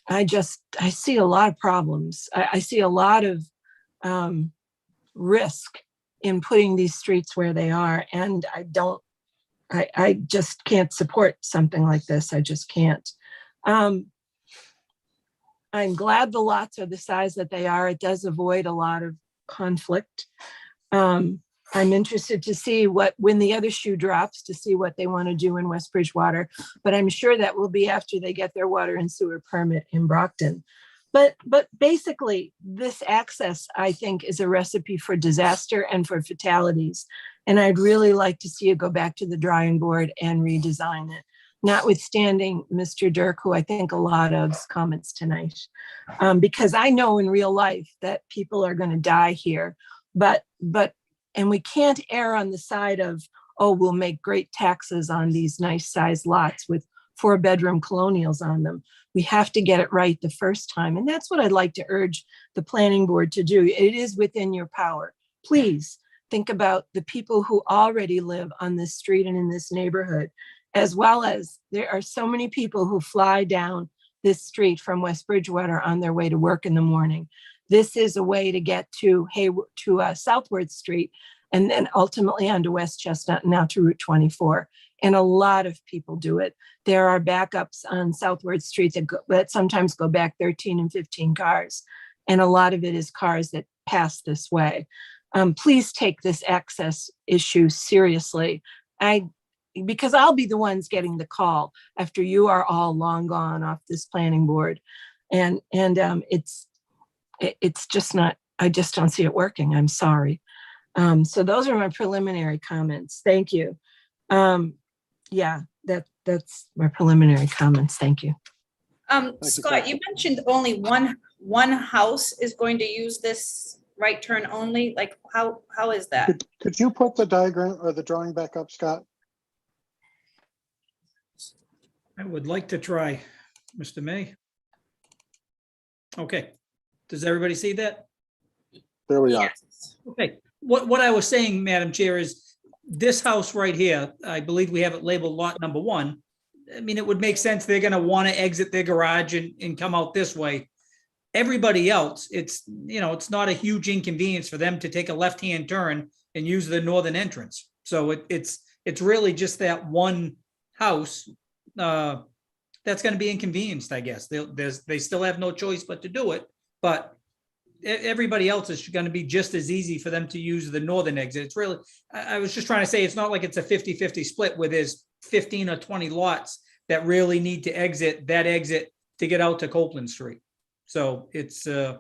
I see a lot of problems. I see a lot of risk in putting these streets where they are. And I just can't support something like this. I just can't. I'm glad the lots are the size that they are. It does avoid a lot of conflict. I'm interested to see when the other shoe drops, to see what they want to do in West Bridgewater, but I'm sure that will be after they get their water and sewer permit in Brockton. But basically, this access, I think, is a recipe for disaster and for fatalities. And I'd really like to see it go back to the drawing board and redesign it, notwithstanding Mr. Dirk, who I think a lot of's comments tonight, because I know in real life that people are going to die here, and we can't err on the side of, oh, we'll make great taxes on these nice sized lots with 4-bedroom colonials on them. We have to get it right the first time. And that's what I'd like to urge the planning board to do. It is within your power. Please think about the people who already live on this street and in this neighborhood, as well as there are so many people who fly down this street from West Bridgewater on their way to work in the morning. This is a way to get to Southward Street and then ultimately onto West Chestnut and now to Route 24. And a lot of people do it. There are backups on Southward Street that sometimes go back 13 and 15 cars. And a lot of it is cars that pass this way. Please take this access issue seriously. Because I'll be the ones getting the call after you are all long gone off this planning board. And it's just not, I just don't see it working. I'm sorry. So those are my preliminary comments. Thank you. Yeah, that's my preliminary comments. Thank you. Scott, you mentioned only one house is going to use this right turn only. Like how is that? Could you put the diagram or the drawing back up, Scott? I would like to try, Mr. May. Okay. Does everybody see that? There we are. Yes. Okay. What I was saying, Madam Chair, is this house right here, I believe we have it labeled lot number 1. I mean, it would make sense. They're going to want to exit their garage and come out this way. Everybody else, it's not a huge inconvenience for them to take a left-hand turn and use the northern entrance. So it's really just that one house that's going to be inconvenienced, I guess. They still have no choice but to do it, but everybody else is going to be just as easy for them to use the northern exit. It's really, I was just trying to say, it's not like it's a 50-50 split where there's 15 or 20 lots that really need to exit that exit to get out to Copeland Street. So it's, I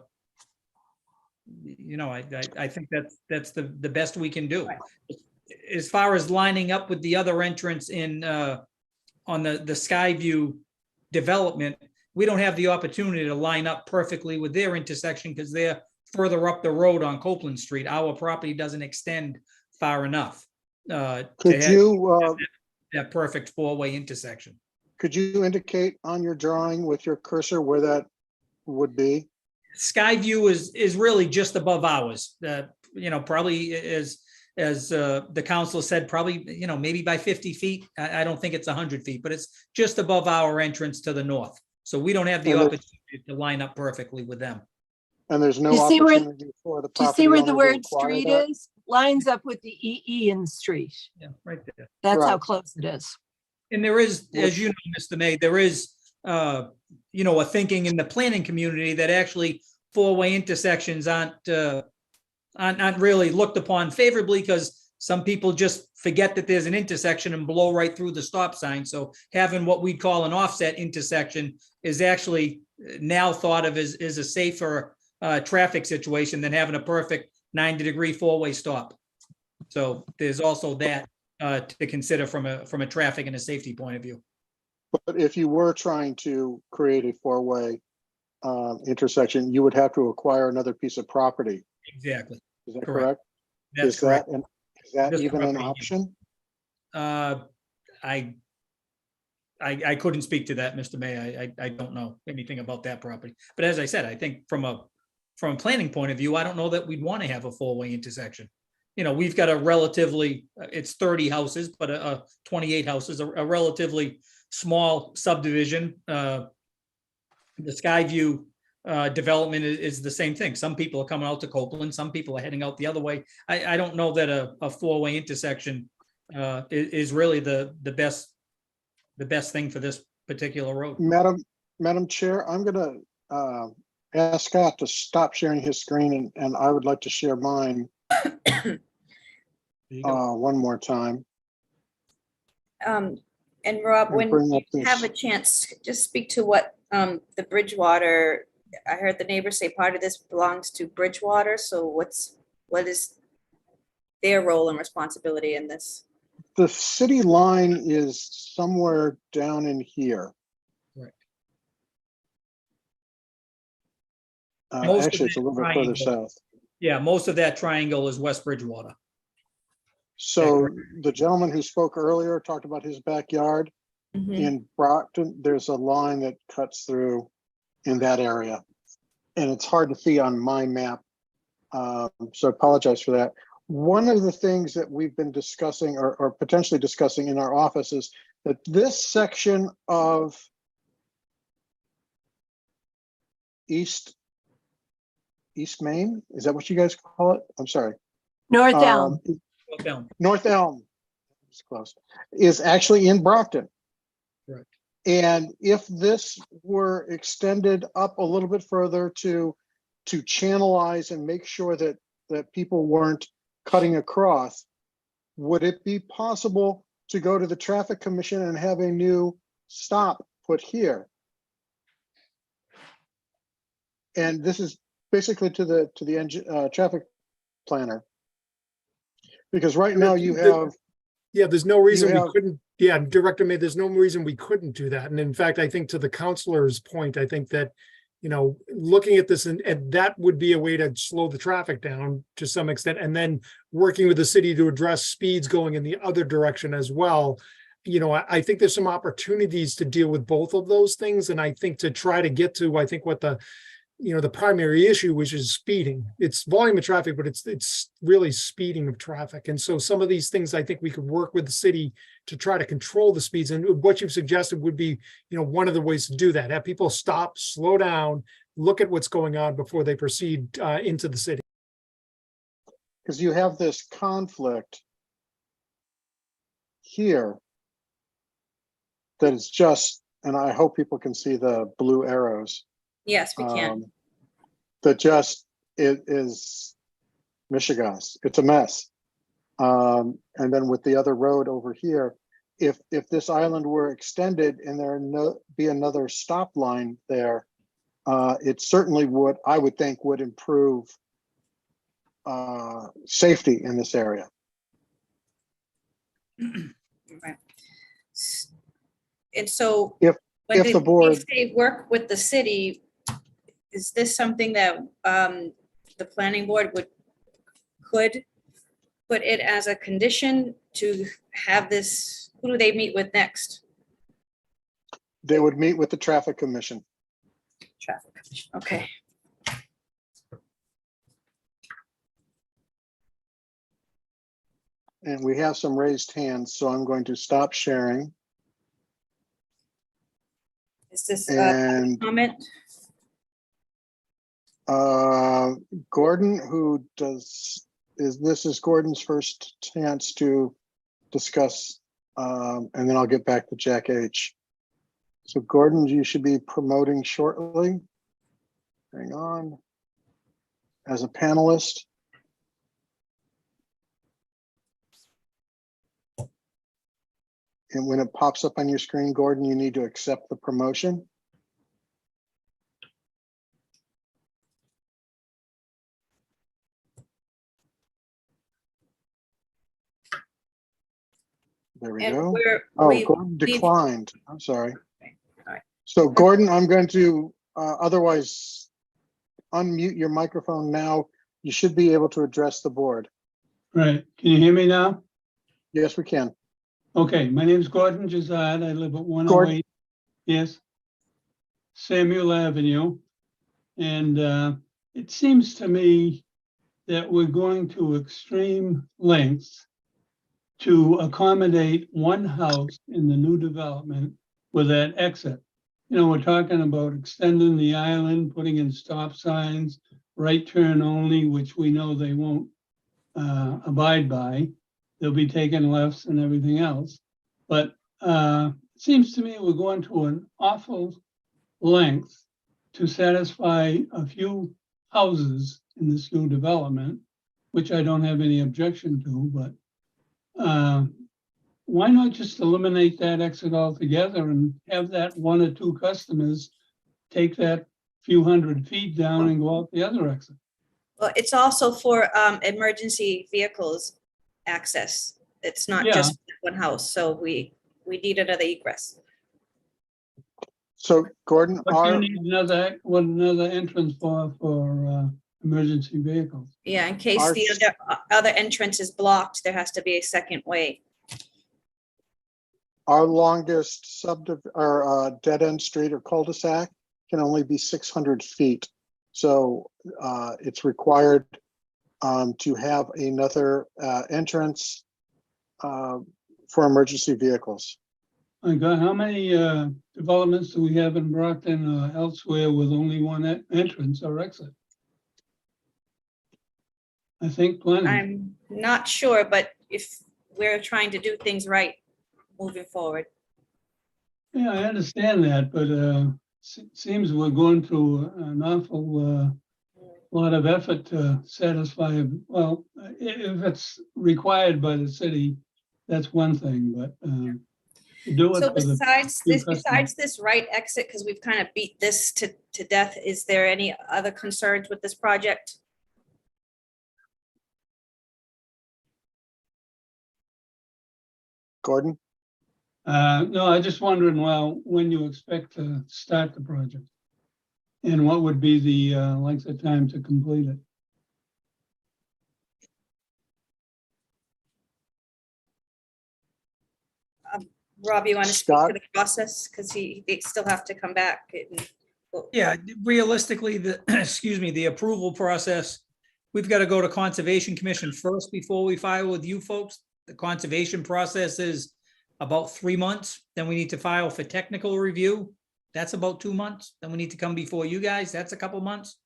think that's the best we can do. As far as lining up with the other entrance in on the Skyview development, we don't have the opportunity to line up perfectly with their intersection because they're further up the road on Copeland Street. Our property doesn't extend far enough to have that perfect 4-way intersection. Could you indicate on your drawing with your cursor where that would be? Skyview is really just above ours. Probably as the council said, probably, maybe by 50 feet. I don't think it's 100 feet, but it's just above our entrance to the north. So we don't have the opportunity to line up perfectly with them. And there's no Do you see opportunity for the Do you property see where owner the to word acquire street that? is? lines up with the EE in the street. Yeah, right there. That's how Right. close it is. And there is, as you know, Mr. May, there is, you know, a thinking in the planning community that actually four-way intersections aren't really looked upon favorably because some people just forget that there's an intersection and blow right through the stop sign. So having what we'd call an offset intersection is actually now thought of as a safer traffic situation than having a perfect 90-degree four-way stop. So there's also that to consider from a traffic and a safety point of view. But if you were trying to create a four-way intersection, you would have to acquire another piece of property. Exactly. Is that Correct. correct? That's Is correct. that This even an property- option? I couldn't speak to that, Mr. May. I don't know anything about that property. But as I said, I think from a planning point of view, I don't know that we'd want to have a four-way intersection. You know, we've got a relatively, it's 30 houses, but 28 houses, a relatively small subdivision. The Skyview development is the same thing. Some people are coming out to Copeland, some people are heading out the other way. I don't know that a four-way intersection is really the best thing for this particular road. Madam Chair, I'm gonna ask Scott to stop sharing his screen and I would like to share mine one more time. And Rob, And when bring you up this- have a chance, just speak to what the Bridgewater, I heard the neighbors say part of this belongs to Bridgewater, so what is their role and responsibility in this? The city line is somewhere down in here. Right. Actually, Most of it's a that little bit further triangle- south. Yeah, most of that triangle is West Bridgewater. So the gentleman who spoke earlier talked about his backyard. Mhm. In Brockton, there's a line that cuts through in that area. And it's hard to see on my map. So I apologize for that. One of the things that we've been discussing or potentially discussing in our office is that this section of East Main, is that what you guys call it? I'm sorry. North Elm. North Elm, it's close, is actually in Brockton. Correct. And if this were extended up a little bit further to channelize and make sure that people weren't cutting across, would it be possible to go to the traffic commission and have a new stop put here? And this is basically to the traffic planner. Because right now you have. Yeah, there's no reason we have- couldn't, yeah, Director May, there's no reason we couldn't do that. And in fact, I think to the counselor's point, I think that, you know, looking at this and that would be a way to slow the traffic down to some extent. And then working with the city to address speeds going in the other direction as well. You know, I think there's some opportunities to deal with both of those things. And I think to try to get to, I think what the primary issue, which is speeding. It's volume of traffic, but it's really speeding of traffic. And so some of these things, I think we could work with the city to try to control the speeds. And what you've suggested would be, one of the ways to do that. Have people stop, slow down, look at what's going on before they proceed into the city. Because you have this conflict here that is just, and I hope people can see the blue arrows. Yes, we can. That just, it is Michigas. It's a mess. And then with the other road over here, if this island were extended and there be another stop line there, it certainly would, I would think, would improve safety in this area. Right. And so If when the they board- say work with the city, is this something that the planning board could put it as a condition to have this? Who do they meet with next? They would meet with the traffic commission. Traffic commission. Okay. And we have some raised hands, so I'm going to stop sharing. Is this And a comment? Gordon, who does this is Gordon's first chance to discuss, and then I'll get back to Jack H. So Gordon, you should be promoting shortly. Hang on. As a panelist. And when it pops up on your screen, Gordon, you need to accept the promotion. There we And go. we're, Oh, we, Gordon declined. I'm sorry. all right. So Gordon, I'm going to otherwise unmute your microphone now. You should be able to address the board. Right. Can you hear me now? Yes, we can. Okay, my name is Gordon Jazad. I live at 108. Gordon. Yes. Samuel Avenue. And it seems to me that we're going to extreme lengths to accommodate one house in the new development with that exit. You know, we're talking about extending the island, putting in stop signs, right turn only, which we know they won't abide by. They'll be taking lefts and everything else. But it seems to me we're going to an awful length to satisfy a few houses in this new development, which I don't have any objection to, but why not just eliminate that exit altogether and have that one or two customers take that few hundred feet down and go out the other exit? Well, it's also for emergency vehicles access. It's not just one house, so we need another egress. So Gordon, But you need another entrance for emergency vehicles. Yeah, in case the other entrance is blocked, there has to be a second way. our longest dead end street or cul-de-sac can only be 600 feet. So it's required to have another entrance for emergency vehicles. My God, how many developments do we have in Brockton or elsewhere with only one entrance or exit? I think plenty. I'm not sure, but if we're trying to do things right moving forward. Yeah, I understand that, but seems we're going through an awful lot of effort to satisfy, well, if it's required by the city, that's one thing, but do it So for the besides this right exit, because we've kind of beat this to death, is there any other concerns with this project? Gordon? No, I just wondering, well, when you expect to start the project and what would be the length of time to complete it? Rob, you want to speak Scott? to the process? Because they still have to come back. Yeah, realistically, excuse me, the approval process, we've got to go to Conservation Commission first before we file with you folks. The conservation process is about 3 months. Then we need to file for technical review. That's about 2 months. Then we need to come before you guys. That's a couple months.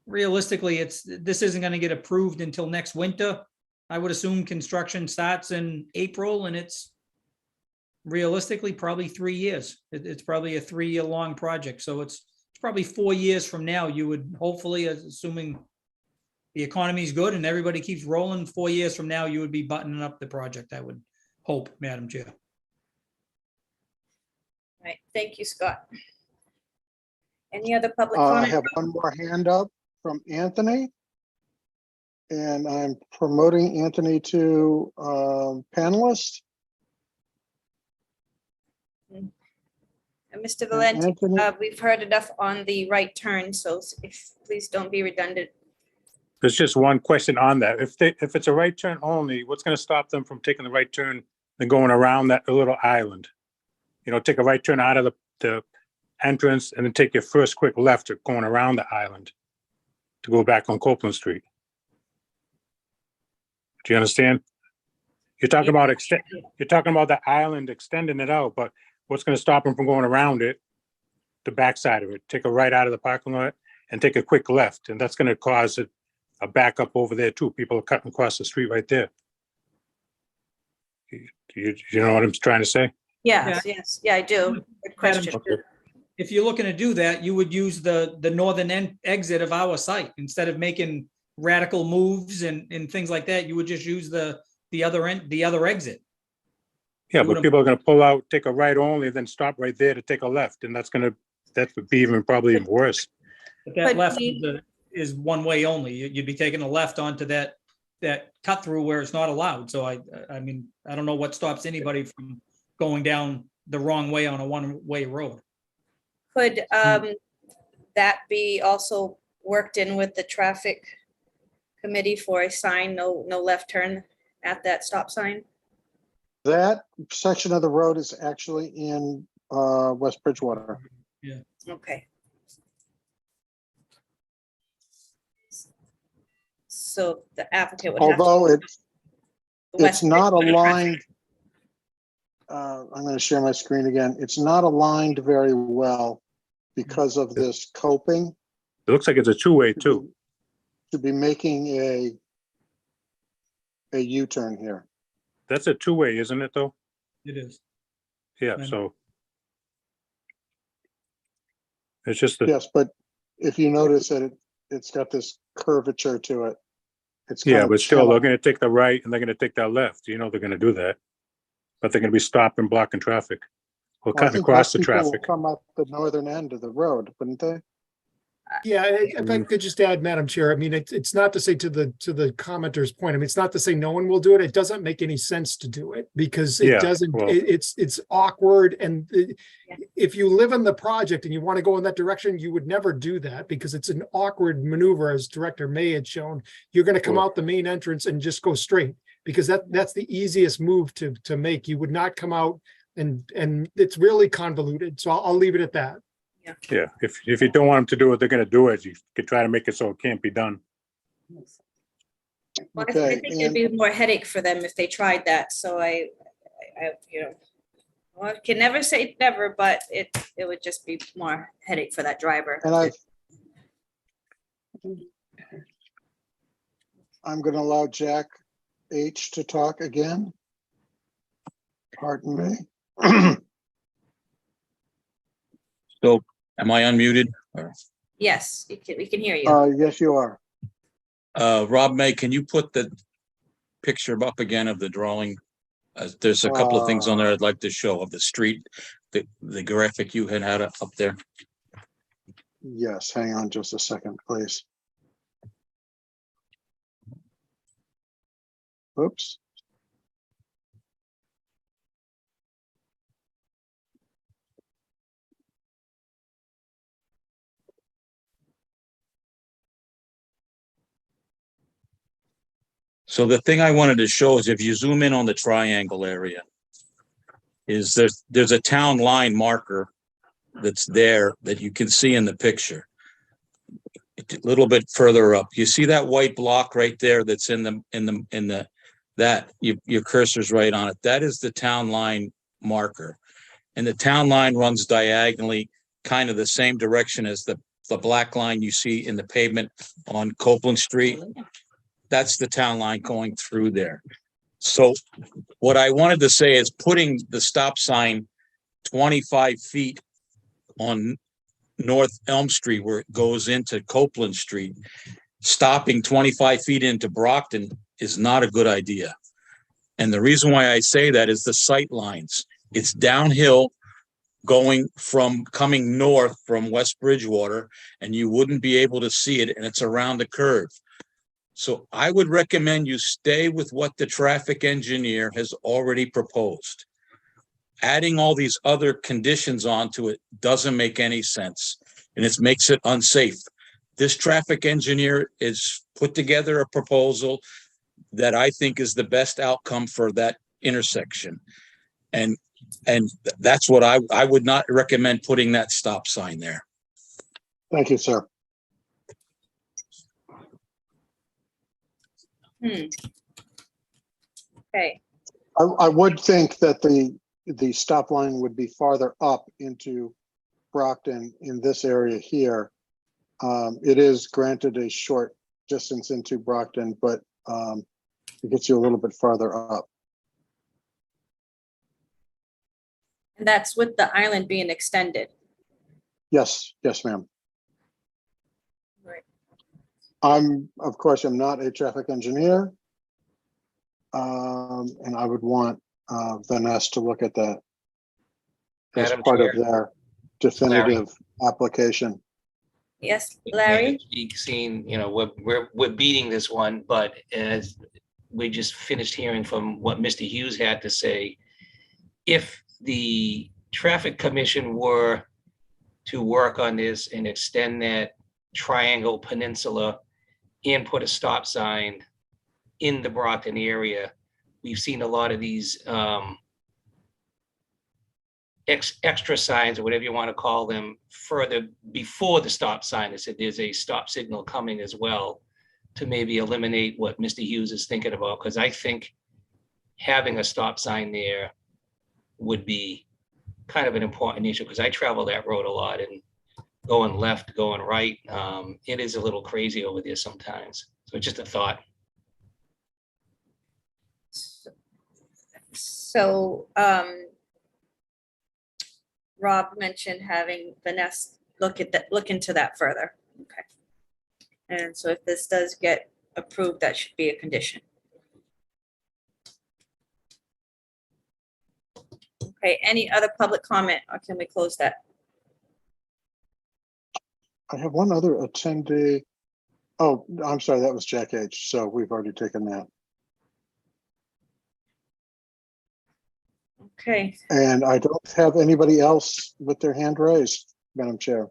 Realistically, this isn't going to get approved until next winter. I would assume construction starts in April, and it's realistically probably 3 years. It's probably a 3-year long project. So it's probably 4 years from now, you would hopefully, assuming the economy is good and everybody keeps rolling, 4 years from now, you would be buttoning up the project, I would hope, Madam Chair. Right, thank you, Scott. Any other public I comment? have one more hand up from Anthony. And I'm promoting Anthony to panelist. And Mr. Valenti, we've heard enough on the right turn, so if please don't be redundant. There's just one question on that. If it's a right turn only, what's going to stop them from taking the right turn and going around that little island? You know, take a right turn out of the entrance and then take your first quick left going around the island to go back on Copeland Street. Do you understand? You're talking about the island extending it out, but what's going to stop them from going around it, the backside of it? Take a right out of the parking lot and take a quick left, and that's going to cause it a backup over there too. People are cutting across the street right there. You know what I'm trying to say? Yes, yes, yeah, I do. Good question. Okay. If you're looking to do that, you would use the northern exit of our site. Instead of making radical moves and things like that, you would just use the other exit. Yeah, You but would've- people are gonna pull out, take a right only, then stop right there to take a left, and that would be even probably even worse. But that But left we- is one way only. You'd be taking a left onto that cut through where it's not allowed. So I mean, I don't know what stops anybody from going down the wrong way on a one-way road. Could that be also worked in with the traffic committee for a sign, no left turn at that stop sign? That section of the road is actually in West Bridgewater. Yeah. Okay. So the applicant would have. Although it's West not Bridgewater aligned. I'm going to share my screen again. It's not aligned very well because of this coping. It looks like it's a two-way too. To be making a U-turn here. That's a two-way, isn't it though? It is. Yeah, And- so. It's just that, Yes, but if you notice that it's got this curvature to it. It's yeah, kind of but still, they're channeled. gonna take the right and they're gonna take that left. You know, they're gonna do that. But they're gonna be stopping, blocking traffic. Or Well, I cutting think across most the people will traffic. come up the northern end of the road, wouldn't they? Yeah, if I could just add, Madam Chair, I mean, it's not to say to the commenter's point, I mean, it's not to say no one will do it. It doesn't make any sense to do it because Yeah, it doesn't, well- it's awkward. And if you live in the project and you want to go in that direction, you would never do that because it's an awkward maneuver, as Director May had shown. You're going to come Well- out the main entrance and just go straight because that's the easiest move to make. You would not come out and it's really convoluted. So I'll leave it at that. Yeah, if you don't want them to do it, they're gonna do it. You could try to make it so it can't be done. Well, I Okay, think it'd be more headache for them if they tried that, so I, well, I can never say never, but it would just be more headache for that driver. And I'm going to allow Jack H. to talk again. Pardon me. So am I unmuted? Or- Yes, we can hear you. Yes, you are. Rob May, can you put the picture up again of the drawing? There's a couple of things on there I'd like to show of the street, the graphic you had up there. Yes, hang on just a second, please. Oops. So the thing I wanted to show is if you zoom in on the triangle area, is there's a town line marker that's there that you can see in the picture. A little bit further up, you see that white block right there that's in your cursor's right on it. That is the town line marker. And the town line runs diagonally, kind of the same direction as the black line you see in the pavement on Copeland Street. That's the town line going through there. So what I wanted to say is putting the stop sign 25 feet on North Elm Street where it goes into Copeland Street, stopping 25 feet into Brockton is not a good idea. And the reason why I say that is the sight lines. It's downhill coming north from West Bridgewater, and you wouldn't be able to see it, and it's around the curve. So I would recommend you stay with what the traffic engineer has already proposed. Adding all these other conditions onto it doesn't make any sense, and it makes it unsafe. This traffic engineer has put together a proposal that I think is the best outcome for that intersection. And that's what I would not recommend putting that stop sign there. Thank you, sir. Okay, I would think that the stop line would be farther up into Brockton in this area here. It is granted a short distance into Brockton, but it gets you a little bit farther up. And that's with the island being extended. Yes, yes, ma'am. Right. Of course, I'm not a traffic engineer. And I would want Vanessa to look at that as Madam part of Chair. their definitive application. Yes, Larry? You've seen, you know, we're beating this one, but as we just finished hearing from what Mr. Hughes had to say, if the traffic commission were to work on this and extend that triangle peninsula and put a stop sign in the Brockton area, we've seen a lot of these extra signs or whatever you want to call them further before the stop sign. They said there's a stop signal coming as well to maybe eliminate what Mr. Hughes is thinking about, because I think having a stop sign there would be kind of an important issue, because I travel that road a lot, and going left, going right, it is a little crazy over there sometimes. So just a thought. So Rob mentioned having Vanessa look into that further. Okay. And so if this does get approved, that should be a condition. Okay, any other public comment, or can we close that? I have one other attendee. Oh, I'm sorry, that was Jack H. So we've already taken that. Okay, And I don't have anybody else with their hand raised, Madam Chair.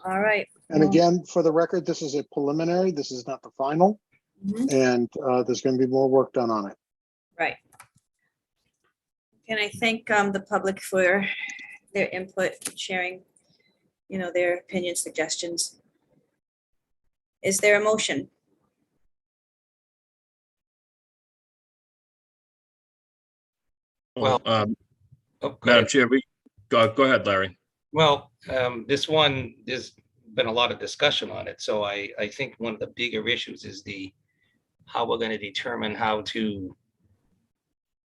all right. And again, for the record, this is a preliminary. This is not the final. Mhm. And there's going to be more work done on it. Right. Can I thank the public for their input, sharing, you know, their opinion, suggestions. Is there a motion? Well, Madam Chair, go ahead, Larry. Well, this one, there's been a lot of discussion on it. So I think one of the bigger issues is how we're going to determine how to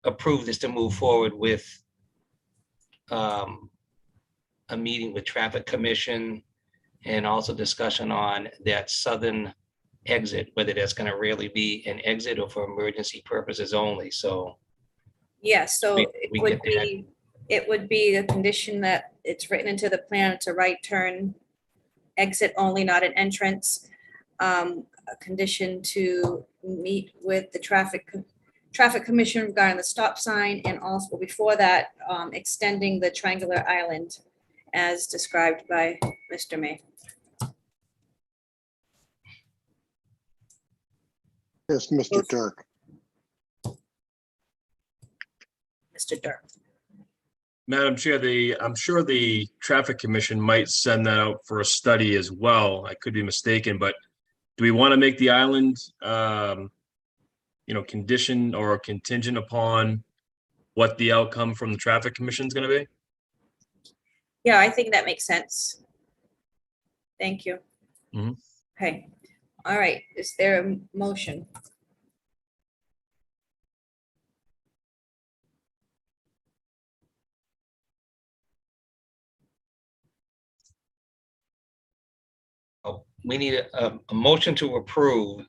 approve this to move forward with a meeting with Traffic Commission, and also discussion on that southern exit, whether that's going to really be an exit or for emergency purposes only. So Yes, so We it get would that. be, it would be a condition that it's written into the plan, it's a right turn, exit only, not an entrance. A condition to meet with the traffic commission regarding the stop sign, and also before that, extending the triangular island as described by Mr. May. Yes, Mr. Dirk. Mr. Dirk. Madam Chair, I'm sure the Traffic Commission might send that out for a study as well. I could be mistaken, but do we want to make the island, condition or contingent upon what the outcome from the Traffic Commission is going to be? Yeah, I think that makes sense. Thank you. Mhm. Okay, all right, is there a motion? we need a motion to approve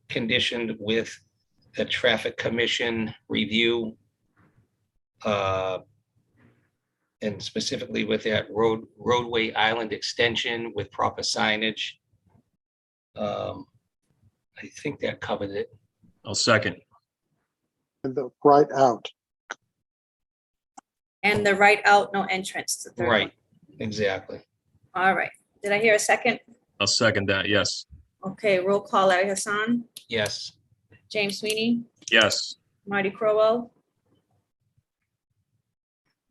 conditioned with the Traffic Commission review, and specifically with that roadway island extension with proper signage. I think that covered it. I'll second. And the right out. And the right out, no entrance. The third one. Right, exactly. All right, did I hear a second? I'll second that, yes. Okay, roll call, Larry Hassan, Yes. James Sweeney, Yes. Marty Crowell.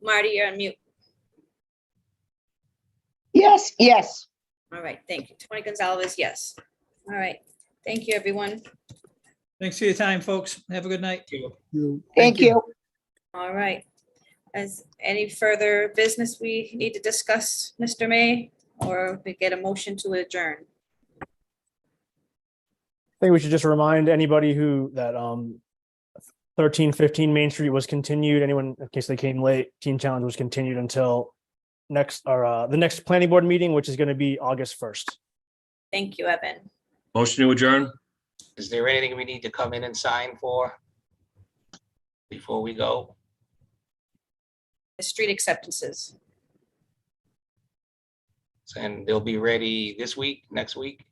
Marty, you're on mute. Yes, yes. All right, thank you. Tony Gonzalez, yes. All right, thank you, everyone. Thanks for your time, folks. Have a good night. Thank you. All right. As any further business we need to discuss, Mr. May, or we get a motion to adjourn? think we should just remind anybody that 1315 Main Street was continued. Anyone, in case they came late, Teen Challenge was continued until the next planning board meeting, which is going to be August 1st. Thank you, Evan. Motion to adjourn? Is there anything we need to come in and sign for before we go? The street acceptances. And they'll be ready this week, next week?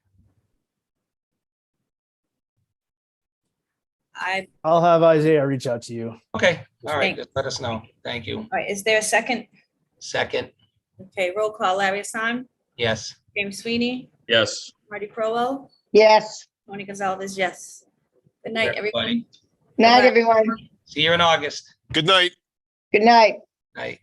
I'll have Isaiah reach out to you. Okay, all right, Thank- just let us know. Thank you. All right, is there a second? Second, Okay, roll call. Larry Hassan, yes. James Sweeney, Yes. Marty Crowell, Yes. Tony Gonzalez, yes. Good night, everyone. Everybody. Night, Bye-bye. everyone. See you in August. Good night. Good night. Night.